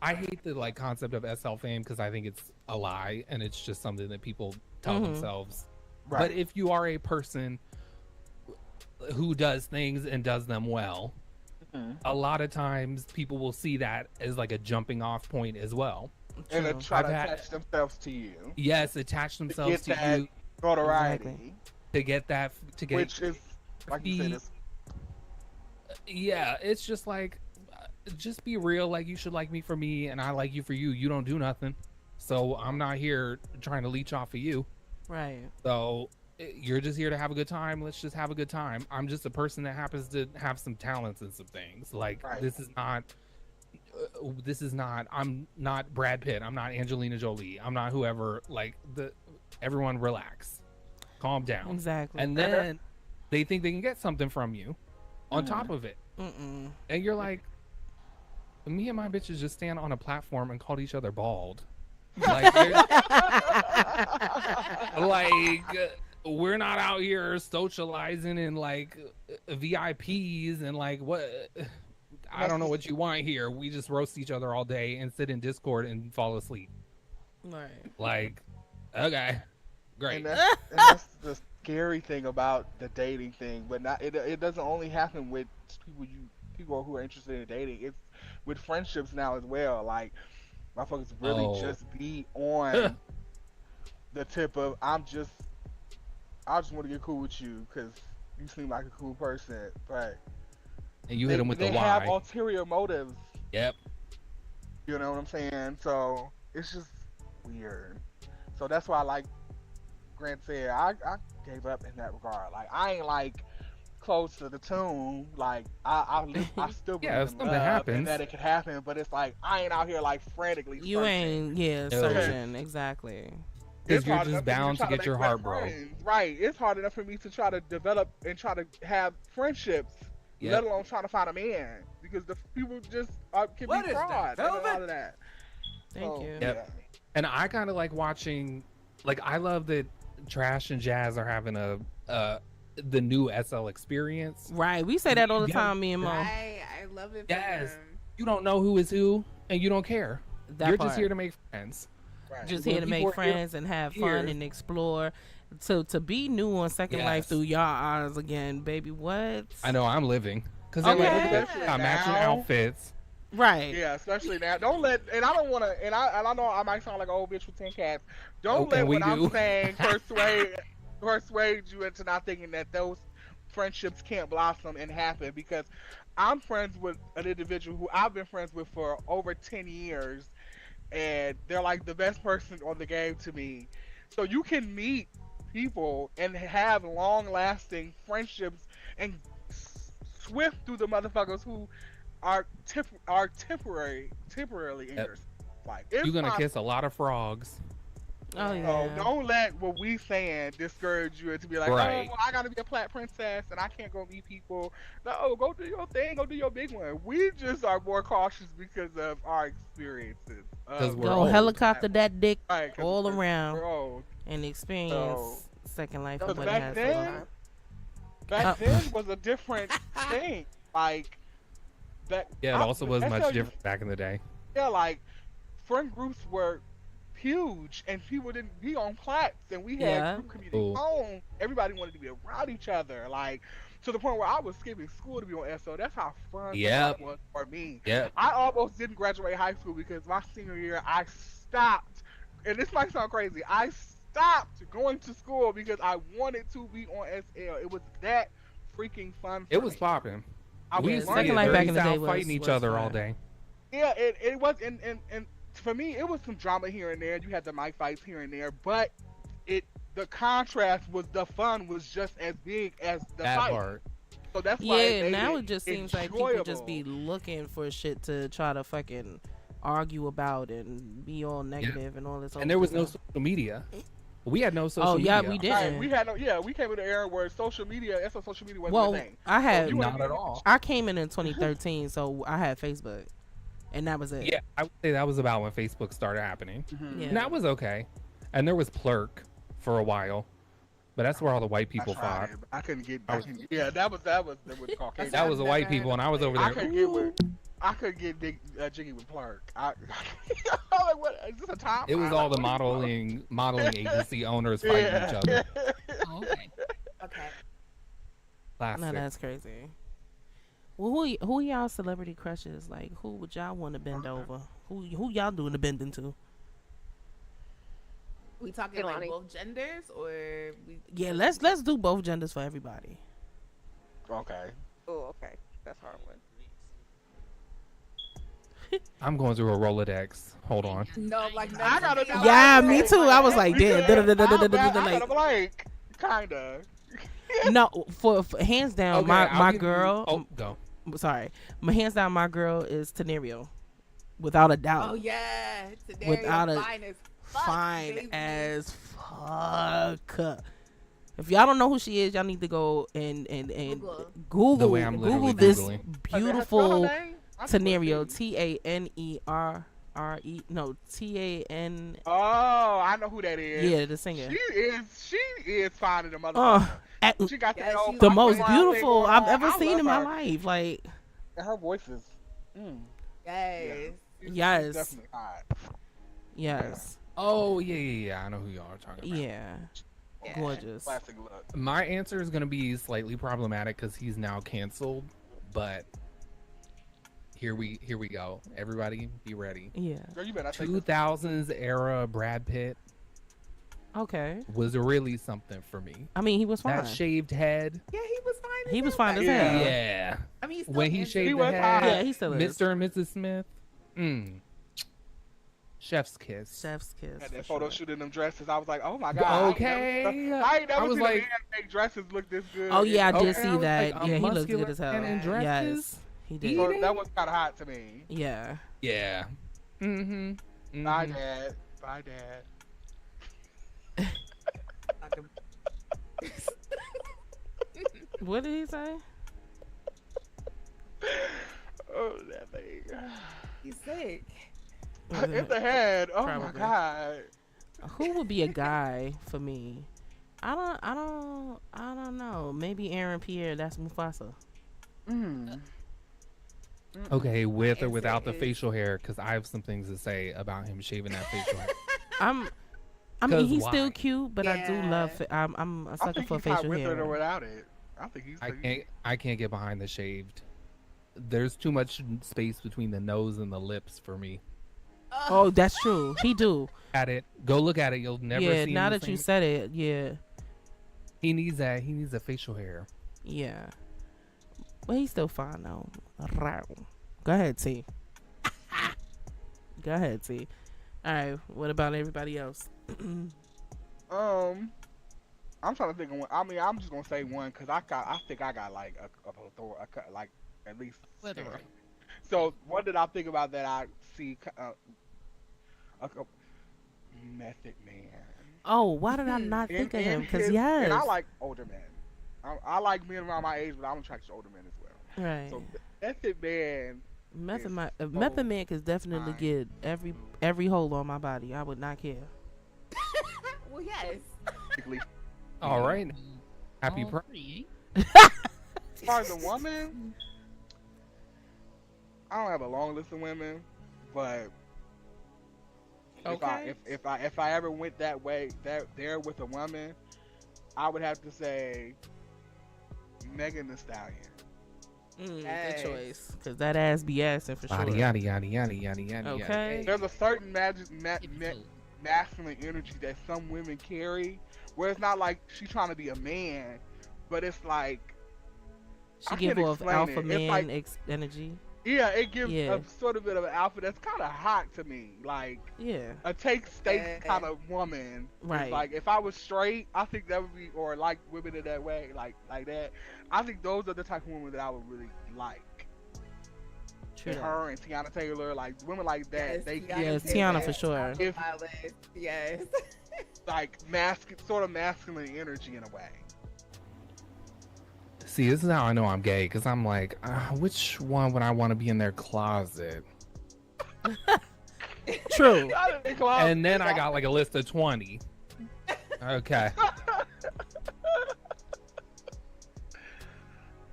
I hate the like concept of SL fame because I think it's a lie and it's just something that people tell themselves. Right. But if you are a person who does things and does them well, a lot of times people will see that as like a jumping off point as well. And they try to attach themselves to you. Yes, attach themselves to you. Notoriety. Exactly. To get that, which is, like you said, yeah, it's just like, just be real. Like, you should like me for me, and I like you for you. You don't do nothing, so I'm not here trying to leech off of you. Right. So you're just here to have a good time. Let's just have a good time. I'm just a person that happens to have some talents and some things. Like, this is not. I'm not Brad Pitt. I'm not Angelina Jolie. I'm not whoever. Like, everyone relax, calm down. Exactly. And then they think they can get something from you on top of it, and you're like, me and my bitches just stand on a platform and called each other bald. Like, we're not out here socializing in like VIPs and like what. I don't know what you want here. We just roast each other all day and sit in Discord and fall asleep. Right. Like, okay, great. And that's the scary thing about the dating thing. But it doesn't only happen with people who are interested in dating. It's with friendships now as well. Like, motherfuckers really just be on the tip of I just want to get cool with you because you seem like a cool person, but. And you hit them with the why. They have ulterior motives. Yep. You know what I'm saying? So it's just weird. So that's why, like Grant said, I gave up in that regard. Like, I ain't like close to the tune. Like, I still believe in love happens. and that it could happen, but it's like I ain't out here like frantically. You searching. ain't searching exactly. Because you're just bound to get your heart broke. Right. It's hard enough for me to try to develop and try to have friendships. Yep. Let alone trying to find a man, because the people just can be fraud and all of that. Thank you. Yep. Yeah. And I kind of like watching, like, I love that Trash and Jazz are having the new SL experience. Right. We say that all the time, me and Mo. I love it. Yes. You don't know who is who, and you don't care. You're just here to make friends. Right. Just here to make friends and have fun and explore. So to be new on Second Life through y'all eyes again, baby, what? I know, I'm living. Because I'm matching outfits. Right. Yeah, especially now. Don't let, and I don't want to, and I know I might sound like an old bitch with 10 cats. Don't let what I'm saying persuade you into not thinking that those friendships can't blossom and happen, because I'm friends with an individual who I've been friends with for over 10 years, and they're like the best person on the game to me. So you can meet people and have long-lasting friendships and swift through the motherfuckers who are temporarily in your life. You're gonna kiss a lot of frogs. Oh yeah. So don't let what we saying discourage you to be like, oh, well, I gotta be a plat princess and I can't go meet people. No, go do your thing, go do your big one. We just are more cautious because of our experiences. Go helicopter that dick all around we're old. and experience Second Life. Back then, back then was a different thing. Like that. Yeah, it also was much SL different back in the day. Yeah, like friend groups were huge, and people didn't be on plats, and we had group community home. Everybody wanted to be around each other, like to the point where I was skipping school to be on SO. That's how fun it was for me. I almost didn't graduate high school because my senior year I stopped, and this might sound crazy. I stopped going to school because I wanted to be on SL. It was that freaking fun. It was popping. We used to Second Life back in the day fighting each other all day. Yeah, it was, and for me, it was some drama here and there. You had the mic fights here and there, but the contrast was the fun was just as big as the fight. Part. So that's why now it just seems like people just be looking for shit to try to fucking argue about and be all negative and all this. And there was no social media. We had no social media. Oh yeah, we didn't. Right, we had no. Yeah, we came in the era where social media wasn't a thing. I had not at all. I came in 2013, so I had Facebook. And that was it. Yeah, I would say that was about when Facebook started happening. Mm-hmm. Yeah. And that was okay. And there was Plurk for a while, but that's where all the white people fought. I couldn't get. That was Caucasian. That was the white people, and I was over there. I couldn't get jiggy with Plurk. I'm like, what? Is this a top? It was all the modeling agency owners fighting each other. Oh, okay. Classic. No, that's crazy. Well, who y'all celebrity crushes? Like, who would y'all want to bend over? Who y'all doing the bending to? We talking like both genders, or Yeah, let's do both genders for everybody. Okay. Oh, okay. That's a hard one. I'm going through a Rolodex. Hold on. No, like I gotta. Yeah, me too. I was like, damn. Like, kinda. No, for hands down, my girl. Oh, go. Sorry, my hands down, my girl is Tenerio, without a doubt. Oh yeah, Tenerio, without a fine as fuck. If y'all don't know who she is, y'all need to go and Google this beautiful Tenerio. T-A-N-E-R-R-E. No, T-A-N. Oh, I know who that is. Yeah, the singer. She is fine in the motherfucker. She got the most beautiful I've ever seen in my life. Like, and her voice is. Yes. Yes. Definitely hot. Yes. Oh yeah. I know who y'all are talking about. Yeah. Gorgeous. Classic look. My answer is gonna be slightly problematic because he's now canceled, but here we go. Everybody, be ready. Yeah. Girl, you better 2000s era Brad Pitt. Okay. Was really something for me. I mean, he was fine. That shaved head. Yeah, he was fine. He was fine as hell. Yeah. I mean, when he shaved the head. Yeah, he still is. Mr. and Mrs. Smith. Chef's kiss. Chef's kiss. Had that photo shoot in them dresses. I was like, oh my god. Okay. I ain't never was seen like, a man make dresses look this good. Oh yeah, I did Okay, see that. like, Yeah, he looks good as hell. in dresses? Yes, he did. So that was kind of hot to me. Yeah. Yeah. Bye, Dad. Bye, Dad. What did he say? Oh, that thing. He's sick. In the head. Oh Probably. my god. Who would be a guy for me? I don't know. Maybe Aaron Pierre. That's Mufasa. Okay, with or without the facial hair, because I have some things to say about him shaving that facial hair. I mean, he's still cute, but I do love. I'm a sucker for facial hair. With it or without it. I think he's. I can't get behind the shaved. There's too much space between the nose and the lips for me. Oh, that's true. He do. Go look at it. You'll never see. Yeah, now that you said it, yeah. He needs that. He needs a facial hair. Yeah. But he's still fine though. Go ahead, T. Go ahead, T. All right. What about everybody else? I'm trying to think of one. I mean, I'm just gonna say one because I think I got like a like at least. So what did I think about that? I see a Method Man. Oh, why did I not think of him? Because yes, and I like older men. I like men around my age, but I'm attracted to older men as well. Right. So Method Man. Method Man could definitely get every hole on my body. I would not care. Well, yes. All right. Happy Pride. As far as a woman, I don't have a long list of women, but Okay. if I ever went that way there with a woman, I would have to say Megan Thee Stallion. Good choice. Cause that ass be assing for sure. Yada yada yada yada yada. Okay. There's a certain masculine energy that some women carry, where it's not like she's trying to be a man, but it's like She give off alpha man like, energy. Yeah, it gives a sort of bit of an alpha that's kind of hot to me. Like, a take stakes kind of woman. Right. It's like, if I was straight, I think that would be, or like women in that way, like that. I think those are the type of women that I would really like. True. And her and Tiana Taylor, like women like that. Tiana for sure. Yes. Like sort of masculine energy in a way. See, this is how I know I'm gay, because I'm like, which one would I want to be in their closet? True. And then I got like a list of 20. Okay.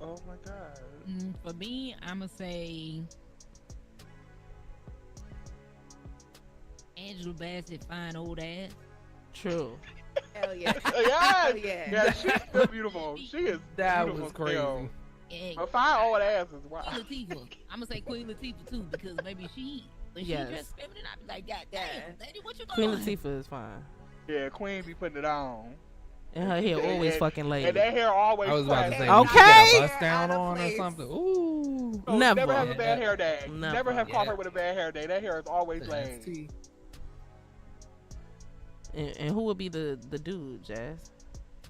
Oh my god. For me, I'm going to say Angela Bassett, fine old ass. True. Hell yeah. Hell yeah. Yeah, she's still beautiful. She is That beautiful was crazy. still. Yeah. Her fine old ass is wild. Queen Latifah. I'm going to say Queen Latifah too, because maybe when she dressed feminine, I'd be like, God damn, lady, what you Queen doing? Latifah is fine. Yeah, Queen be putting it on. And her hair always fucking laid. And that hair always I was about to say, Okay. you get a bust down on or something. Ooh. No, Never. Never has a bad hair day. Never. Never have caught her with a bad hair day. That hair is always laid. And who would be the dude, Jazz?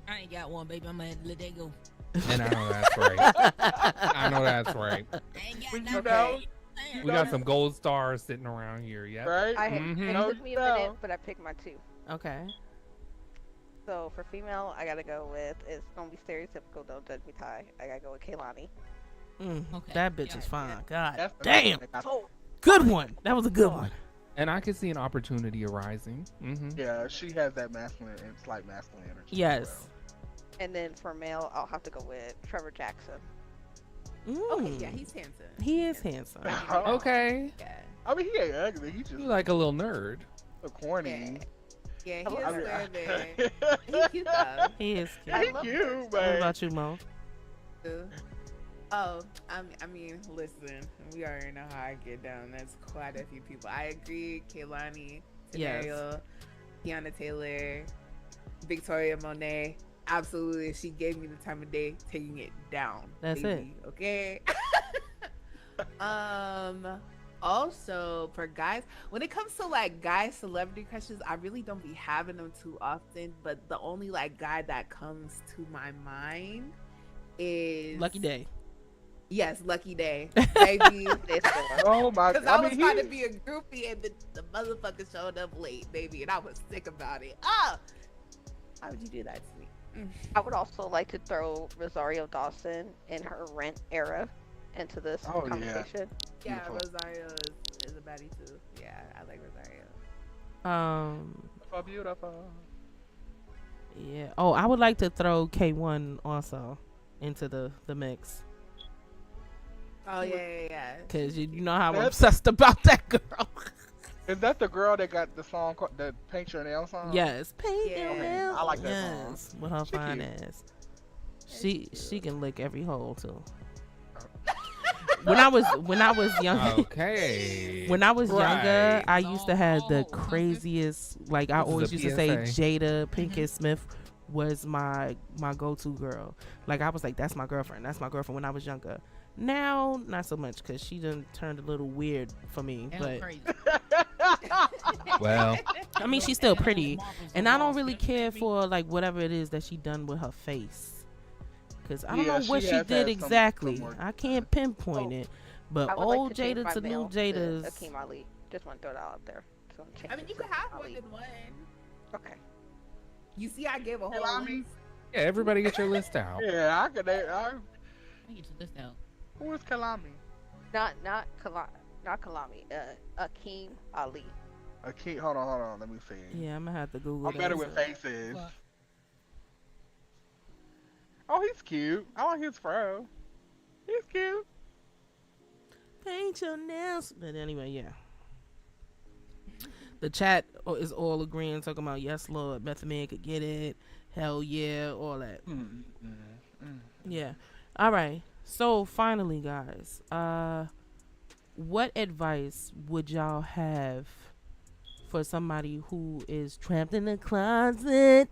I ain't got one, baby. I'm going to let that go. And I know that's right. I know that's right. I ain't got You nothing. know? We got some gold stars sitting around here, yeah. Right? It took me a minute, but I picked my two. Okay. So for female, I gotta go with, it's gonna be stereotypical, don't judge me, Ty. I gotta go with Kaylani. Okay. That bitch is fine. God That's damn. Oh, Good one. That was a good one. And I could see an opportunity arising. Yeah, she has that masculine and slight masculine energy. Yes. and then for male, I'll have to go with Trevor Jackson. Okay, yeah, he's handsome. He is handsome. Okay. Yeah. I mean, he ain't ugly. He just You like a little nerd. so corny. Yeah, he I is mean, there. He's cute though. He is cute. Yeah, he cute, What man. about you, Mo? Oh, I mean, listen, we already know how I get down. That's quite a few people. I agree. Kaylani, Tanario, Tiana Taylor, Victoria Monet. Absolutely, she gave me the time of day, taking it down. That's baby. Okay. Also, for guys, when it comes to like guy celebrity crushes, I really don't be having them too often. But the only like guy that comes to my mind is Lucky Day. Yes, Lucky Day, baby. Oh my! Because I was trying to be a groupie and the motherfucker showed up late, baby, and I was sick about it. Oh, how would you do that to me? I would also like to throw Rosario Dawson in her Rent era into this conversation. Yeah, Rosario is a baddie too. Yeah, I like Rosario. So beautiful. Yeah. Oh, I would like to throw K1 also into the mix. Oh yeah. Cause you know how I'm obsessed about that girl. Is that the girl that got the song, the Paint Your Nail song? Yes, Paint Your Nail. I like that song. With her fine ass. She can lick every hole too. When I was younger, when I was younger, I used to have the craziest. Like I always used to say, Jada Pinkett Smith was my go-to girl. Like I was like, that's my girlfriend. That's my girlfriend when I was younger. Now, not so much because she done turned a little weird for me. But well, I mean, she's still pretty, and I don't really care for like whatever it is that she done with her face. Cause I don't know what she did exactly. I can't pinpoint it. But old Jada to new Jada's. Akeem Ali. Just want to throw that out there. I mean, you could have more than one. Okay. You see, I gave a whole list. Yeah, everybody get your list out. Yeah, I could. Get your list out. Who is Kalami? Not Kalami. Akeem Ali. Akeem, hold on. Let me see. Yeah, I'm gonna have to Google. I'm better with faces. Oh, he's cute. I like his fro. He's cute. Paint your nails. But anyway, yeah. The chat is all agreeing, talking about yes, Lord, Method Man could get it. Hell yeah, all that. Yeah. All right. So finally, guys, what advice would y'all have for somebody who is trapped in the closet?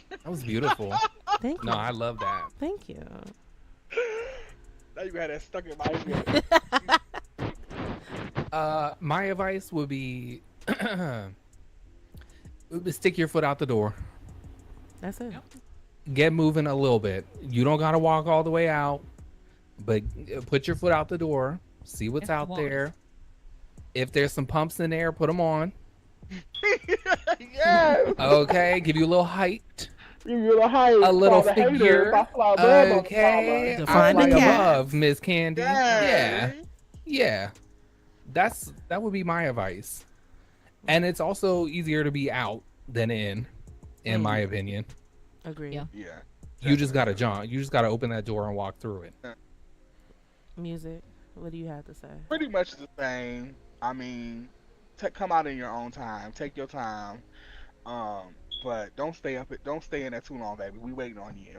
That was beautiful. Thank you. No, I love that. Thank you. Now you had that stuck in my head. My advice would be stick your foot out the door. That's it. Get moving a little bit. You don't gotta walk all the way out, but put your foot out the door. See what's out there. If there's some pumps in there, put them on. Yes. Okay, give you a little height. Give you a little height. A little figure. Okay, Define I'm the like cat. above, Miss Candy. Yeah. That would be my advice. And it's also easier to be out than in my opinion. Agree. Yeah. Yeah. You just gotta jump. You just gotta open that door and walk through it. Music. What do you have to say? Pretty much the same. I mean, come out in your own time. Take your time. But don't stay in there too long, baby. We waiting on you.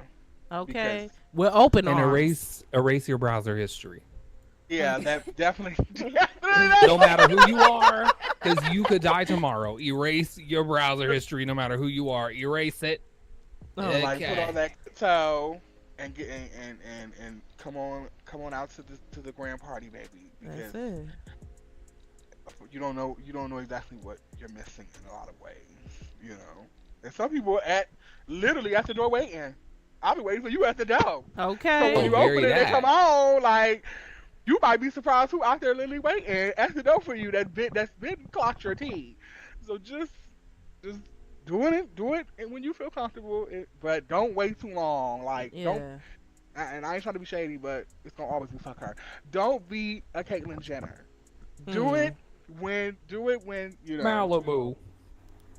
Okay. We're open And arms. erase your browser history. Yeah, that definitely. No matter who you are, because you could die tomorrow. Erase your browser history, no matter who you are. Erase it. Okay. Like put on that toe and get and come on out to the grand party, baby. That's it. You don't know exactly what you're missing in a lot of ways, you know. And some people literally at the door waiting. I'll be waiting for you at the door. Okay. So when you open it and come on, like you might be surprised who out there literally waiting at the door for you that's been clocked your tea. So just do it and when you feel comfortable, but don't wait too long. Like don't. And I ain't trying to be shady, but it's gonna always be fuck her. Don't be a Caitlyn Jenner. Do it when you know. Malibu.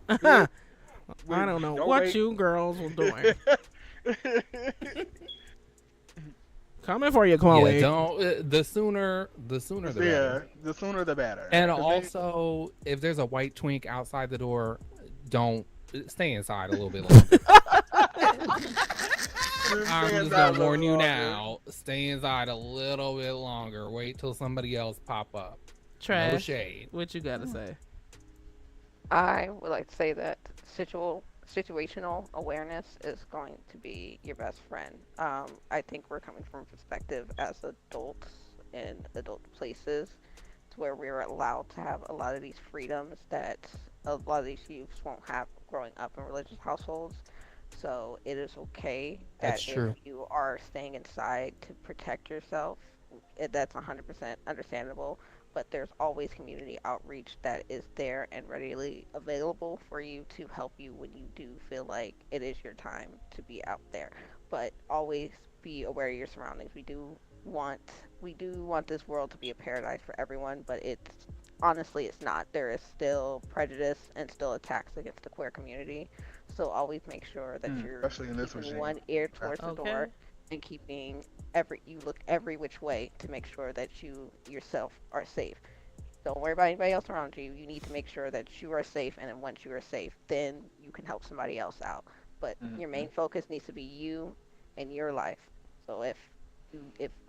I don't know what you girls were doing. Coming for you, Chloe. Yeah, don't. The sooner the better. Yeah, the sooner the better. And also, if there's a white twink outside the door, don't stay inside a little bit longer. I'm just gonna warn you now. Stay inside a little bit longer. Wait till somebody else pop up. Trash. No shade. What you gotta say? I would like to say that situational awareness is going to be your best friend. I think we're coming from a perspective as adults in adult places to where we're allowed to have a lot of these freedoms that a lot of these youths won't have growing up in religious households. So it is okay that if you are staying inside to protect yourself, that's 100% understandable. But there's always community outreach that is there and readily available for you to help you when you do feel like it is your time to be out there. But always be aware of your surroundings. We do want this world to be a paradise for everyone, but honestly it's not. There is still prejudice and still attacks against the queer community. So always make sure that you're keeping one ear towards the door and keeping you look every which way to make sure that you yourself are safe. Don't worry about anybody else around you. You need to make sure that you are safe, and then once you are safe, then you can help somebody else out. But your main focus needs to be you and your life. So if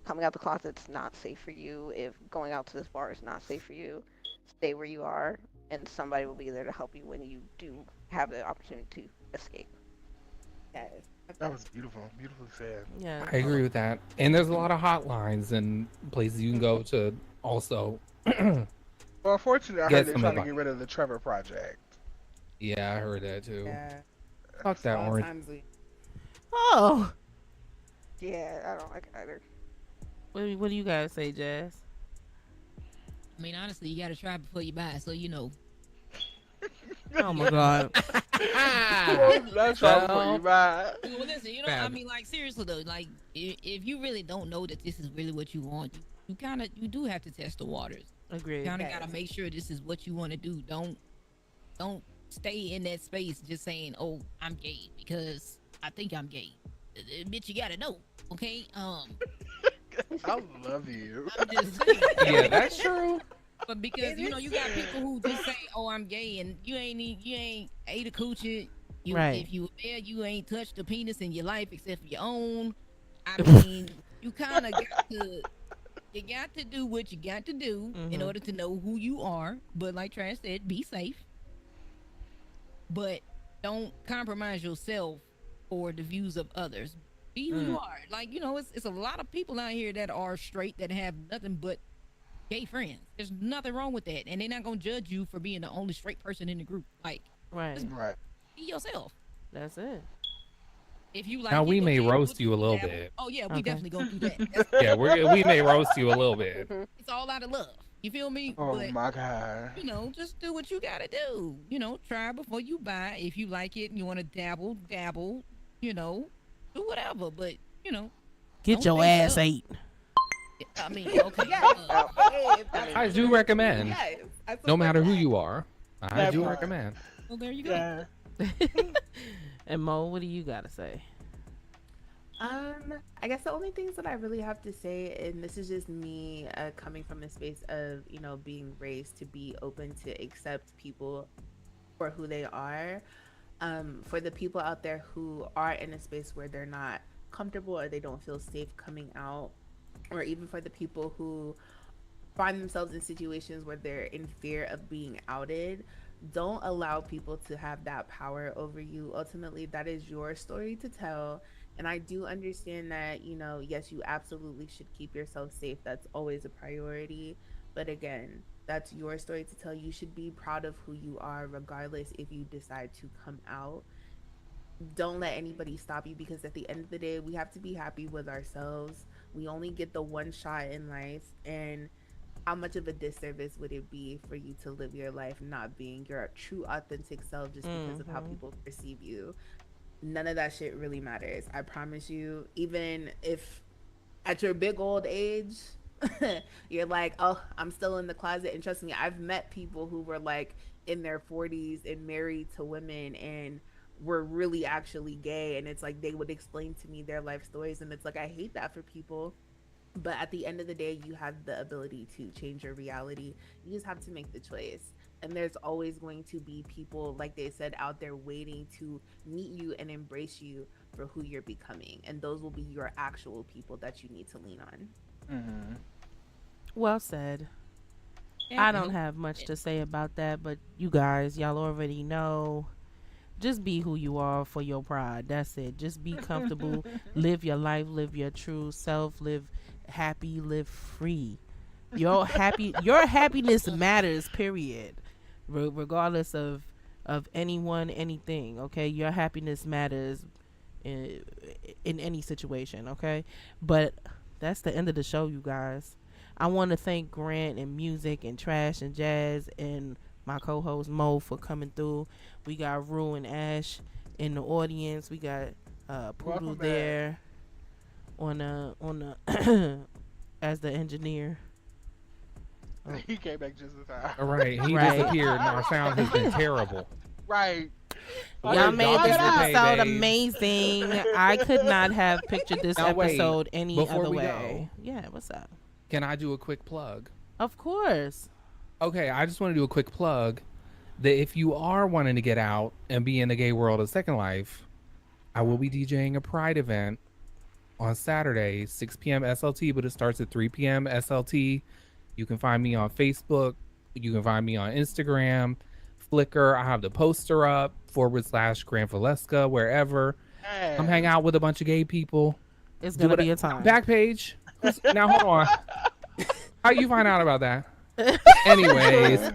coming out the closet's not safe for you, if going out to this bar is not safe for you, stay where you are, and somebody will be there to help you when you do have the opportunity to escape. Yes. That was beautiful. Beautifully said. Yeah. I agree with that. And there's a lot of hotlines and places you can go to also. Well, unfortunately, I heard they're trying to get rid of the Trevor Project. Yeah, I heard that too. Yeah. Fuck that orange. Oh. Yeah, I don't like it either. What do you guys say, Jazz? I mean, honestly, you gotta try before you buy, so you know. Oh my God. That's right. Well, listen, I mean, like, seriously though, like, if you really don't know that this is really what you want, you do have to test the waters. Agreed. You kind of gotta make sure this is what you want to do. Don't stay in that space just saying, "Oh, I'm gay," because I think I'm gay. Bitch, you gotta know, okay? I love you. I'm just saying. Yeah, that's true. But because you got people who just say, "Oh, I'm gay," and you ain't ate a coochie. Right. If you there, you ain't touched a penis in your life except for your own. I mean, you kind of got to do what you got to do in order to know who you are. But like Trash said, be safe. But don't compromise yourself for the views of others. Be who you are. Like, it's a lot of people out here that are straight that have nothing but gay friends. There's nothing wrong with that. And they're not going to judge you for being the only straight person in the group. Like, Right. be yourself. That's it. If you like Now it, we go may jam, roast go you a little dabble. bit. Oh yeah, we Okay. definitely gonna do that. Yeah, we may roast you a little bit. It's all out of love. You feel me? Oh But, my god. just do what you gotta do. Try before you buy. If you like it and you want to dabble. Do whatever. But Get don't your think ass up. ate. I mean, okay. I do recommend. Yes, I No matter who support you are, I That do part. recommend. Well, there you go. Yeah. And Mo, what do you gotta say? I guess the only things that I really have to say, and this is just me coming from the space of, being raised to be open to accept people for who they are. For the people out there who are in a space where they're not comfortable or they don't feel safe coming out, or even for the people who find themselves in situations where they're in fear of being outed, don't allow people to have that power over you. Ultimately, that is your story to tell. And I do understand that, yes, you absolutely should keep yourself safe. That's always a priority. But again, that's your story to tell. You should be proud of who you are, regardless if you decide to come out. Don't let anybody stop you, because at the end of the day, we have to be happy with ourselves. We only get the one shot in life. And how much of a disservice would it be for you to live your life not being your true authentic self just because of how people perceive you? None of that shit really matters. I promise you. Even if at your big old age you're like, oh, I'm still in the closet. And trust me, I've met people who were like in their 40s and married to women and were really actually gay, and it's like they would explain to me their life stories, and it's like, I hate that for people. But at the end of the day, you have the ability to change your reality. You just have to make the choice. And there's always going to be people, like they said, out there waiting to meet you and embrace you for who you're becoming. And those will be your actual people that you need to lean on. Well said. I don't have much to say about that, but you guys, y'all already know. Just be who you are for your pride. That's it. Just be comfortable. Live your life. Live your true self. Live happy. Live free. Your happiness matters. Period. Regardless of anyone, anything. Okay, your happiness matters in any situation. Okay, but that's the end of the show, you guys. I want to thank Grant and Music and Trash and Jazz and my co-host Mo for coming through. We got Rue and Ash in the audience. We got Poodle there on the as the engineer. Oh. He came back just in time. All right, he disappeared and our sound has been terrible. Right. Y'all made this episode amazing. I could not have pictured this episode any other way. Yeah, what's up? Can I do a quick plug? Of course. Okay, I just want to do a quick plug that if you are wanting to get out and be in the gay world of Second Life, I will be DJing a Pride event on Saturday, 6 p.m. SLT, but it starts at 3 p.m. SLT. You can find me on Facebook. You can find me on Instagram, Flickr. I have the poster up, /Grand Valeska, wherever. Hey. Come hang out with a bunch of gay people. It's going to be a time. Back page. Now, hold on. How you find out about that? Anyways,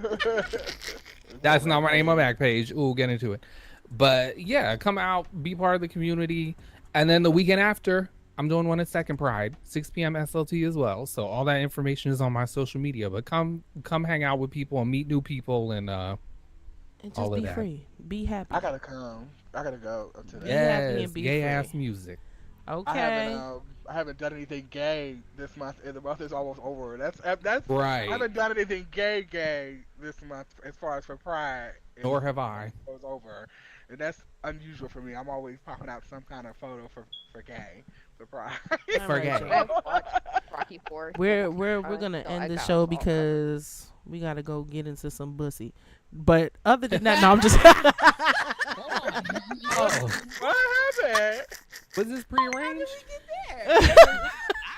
that's not my name on back page. We'll get into it. But yeah, come out, be part of the community. And then the weekend after, I'm doing one at Second Pride, 6 p.m. SLT as well. So all that information is on my social media. But come hang out with people and meet new people and just all of be that. Free. Be happy. I gotta come. I gotta go up to that. Be happy and be gay free. ass music. Okay. I haven't done anything gay this month, and the month is almost over. That's right. I haven't done anything gay this month as far as for Pride. Nor have I. It was over. and that's unusual for me. I'm always popping out some kind of photo for gay, for pride. Forget I it. watched Rocky 4. We're gonna end the show because we gotta go get into some bussy. But other than that, no, I'm just. Oh, What happened? was this prearranged? I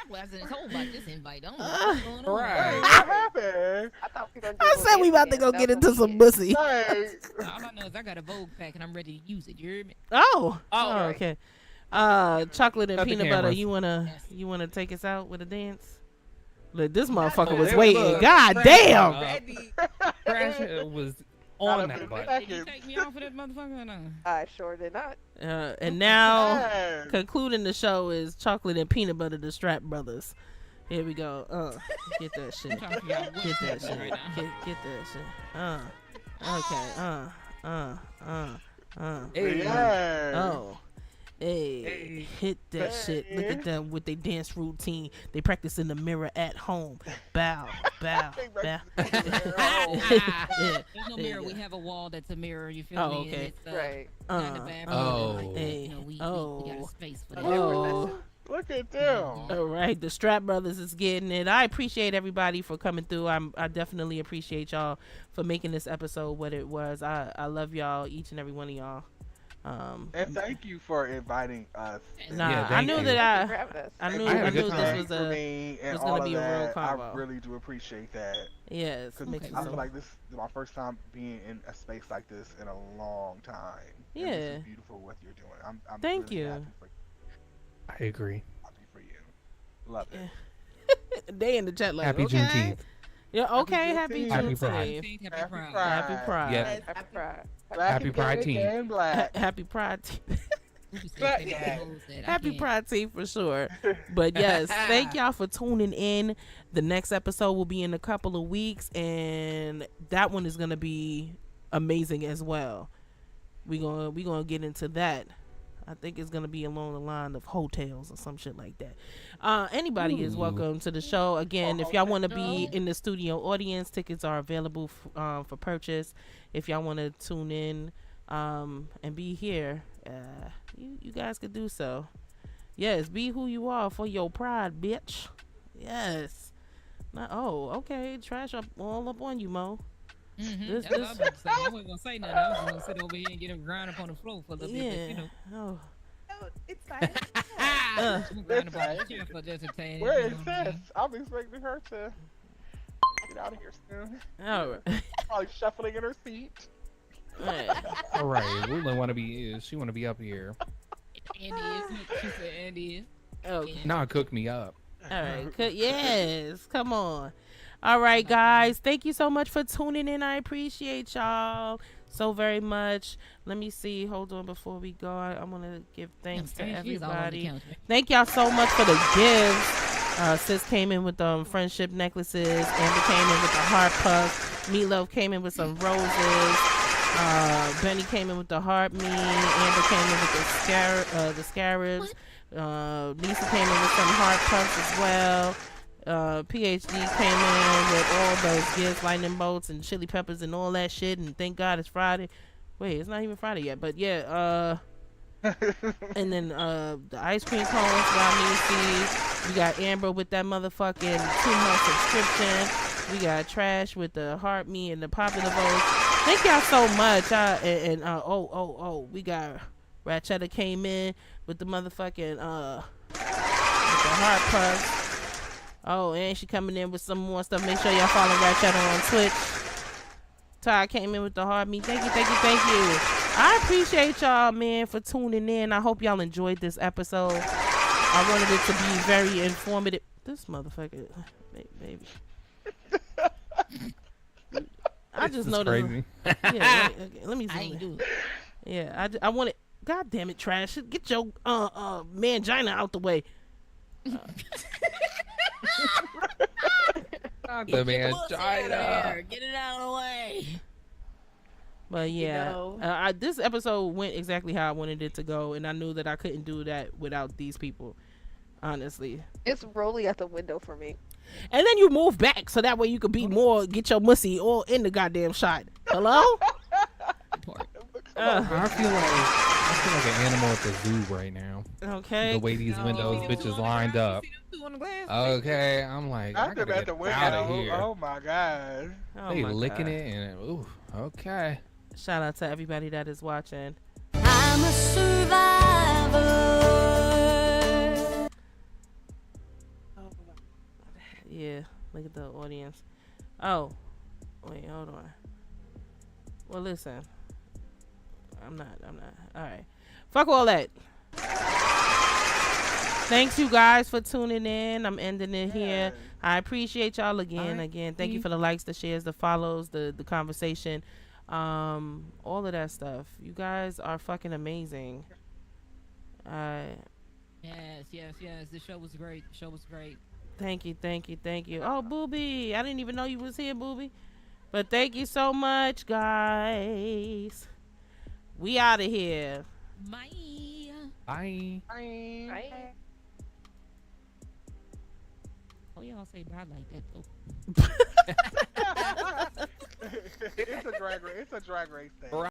wasn't told about this invite. I don't know what's going on. Right. What happened? I thought we were I said we about to go get into some bussy. Hey. All I know is I got a Vogue pack and I'm ready to use it. You hear me? Oh, right. okay. Chocolate and Cut the peanut butter. cameras. You wanna take us out with a dance? Look, this motherfucker Oh, was there waiting. was- God Trash, damn. Ready. Trash was on that butt. Did you take me off of that motherfucker or no? I sure did not. And now, Yes. concluding the show is chocolate and peanut butter, the Strap Brothers. Here we go. Get that shit. I'm trying to figure out what's Get that happening shit. right now. Get that shit. Okay. Hey. Yes. Oh. Hey, hit that shit. Look at them with their dance routine. They practice in the mirror at home. Bow, bow, bow. There's no There mirror. you We go. have a wall that's a mirror. You feel Oh, me? okay. And it's, Right. not the bathroom. Oh. Like, Hey. you know, we got a space for that. Oh. Look at them. All right, the Strap Brothers is getting it. I appreciate everybody for coming through. I definitely appreciate y'all for making this episode what it was. I love y'all, each and every one of y'all. And thank you for inviting us. Nah, Yeah, I thank knew you. that For having us. I Thank knew you I had a I for knew good this time. was for me and was all gonna of be a real that. combo. I really do appreciate that. yes, Because makes Okay. it I feel so. like this is my first time being in a space like this in a long time. And Yeah. this is beautiful what you're doing. I'm Thank really you. I agree. happy for you. Love it. They in the chat like Happy okay. Juneteenth. Yeah, okay, happy Juneteenth. Happy Juneteenth. Pride. Happy Happy Pride. Pride. Happy Pride. Yeah. Happy Pride. Black Happy and Pride gay, team. gay and black. Happy Pride. Who just But- said take the hoes that I Happy can't. Pride Team for sure. But yes, thank y'all for tuning in. The next episode will be in a couple of weeks, and that one is gonna be amazing as well. We gonna get into that. I think it's gonna be along the line of hotels or some shit like that. Anybody is Ooh. welcome to the show. Again, if y'all want to be in the studio audience, tickets are available for purchase. If y'all want to tune in and be here, you guys could do so. Yes, be who you are for your pride, bitch. Yes. Okay. Trash up all up on you, Mo. This- That's what I was about to say. I wasn't gonna say nothing. I was gonna sit over here and get him grind up on the floor for a little bit. But, you know, Oh. No, it's fine. I'm grind up on the chair for just a tad. Where you is know what I'm Sis? saying? I'm expecting her to get out of here soon. All right. Probably shuffling in her seat. All right. All right. Lula want to be. She want to be up here. Andy is. She said Andy is. Okay. Nah, cook me up. All right. Yes. Come on. All right, guys. Thank you so much for tuning in. I appreciate y'all so very much. Let me see. Hold on before we go. I want to give thanks to Damn, she's all on the everybody. couch, man. Thank y'all so much for the gifts. Sis came in with friendship necklaces. Amber came in with the heart puff. Meatloaf came in with some roses. Benny came in with the heart me. Amber came in with the scarabs. Lisa came in with some heart puffs as well. PhD came in with all those gifts, lightning bolts and chili peppers and all that shit. And thank God it's Friday. Wait, it's not even Friday yet, but yeah. And then the ice cream cones, Ramisi. We got Amber with that motherfucking 2-month subscription. We got Trash with the heart me and the popular votes. Thank y'all so much. We got Ratchetta came in with the motherfucking with the heart puffs. Oh, and she coming in with some more stuff. Make sure y'all follow Ratchetta on Twitch. Ty came in with the heart me. Thank you. I appreciate y'all, man, for tuning in. I hope y'all enjoyed this episode. I wanted it to be very informative. This motherfucker, baby. I just This is noticed. crazy. Yeah, let me I zoom ain't in. do it. Yeah, I want it. God damn it, Trash! Get your mangina out the way. Not the man. China. Get it out of the way. But yeah, know. this episode went exactly how I wanted it to go, and I knew that I couldn't do that without these people. Honestly. It's rolling at the window for me. And then you move back so that way you could be more, get your mussy all in the goddamn shot. Hello? Part. I feel like an animal at the zoo right now. Okay. The way these windows bitches lined up. Okay, I'm like, I gotta get out of here. Oh my god. They licking it and ooh, okay. Shout out to everybody that is watching. I'm a survivor. Yeah, look at the audience. Oh, wait, hold on. Well, listen. I'm not. All right. Fuck all that. Thanks you guys for tuning in. I'm ending it here. I appreciate y'all again. Thank you for the likes, the shares, the follows, the conversation, all of that stuff. You guys are fucking amazing. Yes. The show was great. Thank you. Oh, Booby, I didn't even know you was here, Booby. But thank you so much, guys. We out of here. Bye. Oh, y'all say bye like that though. It's a drag race thing.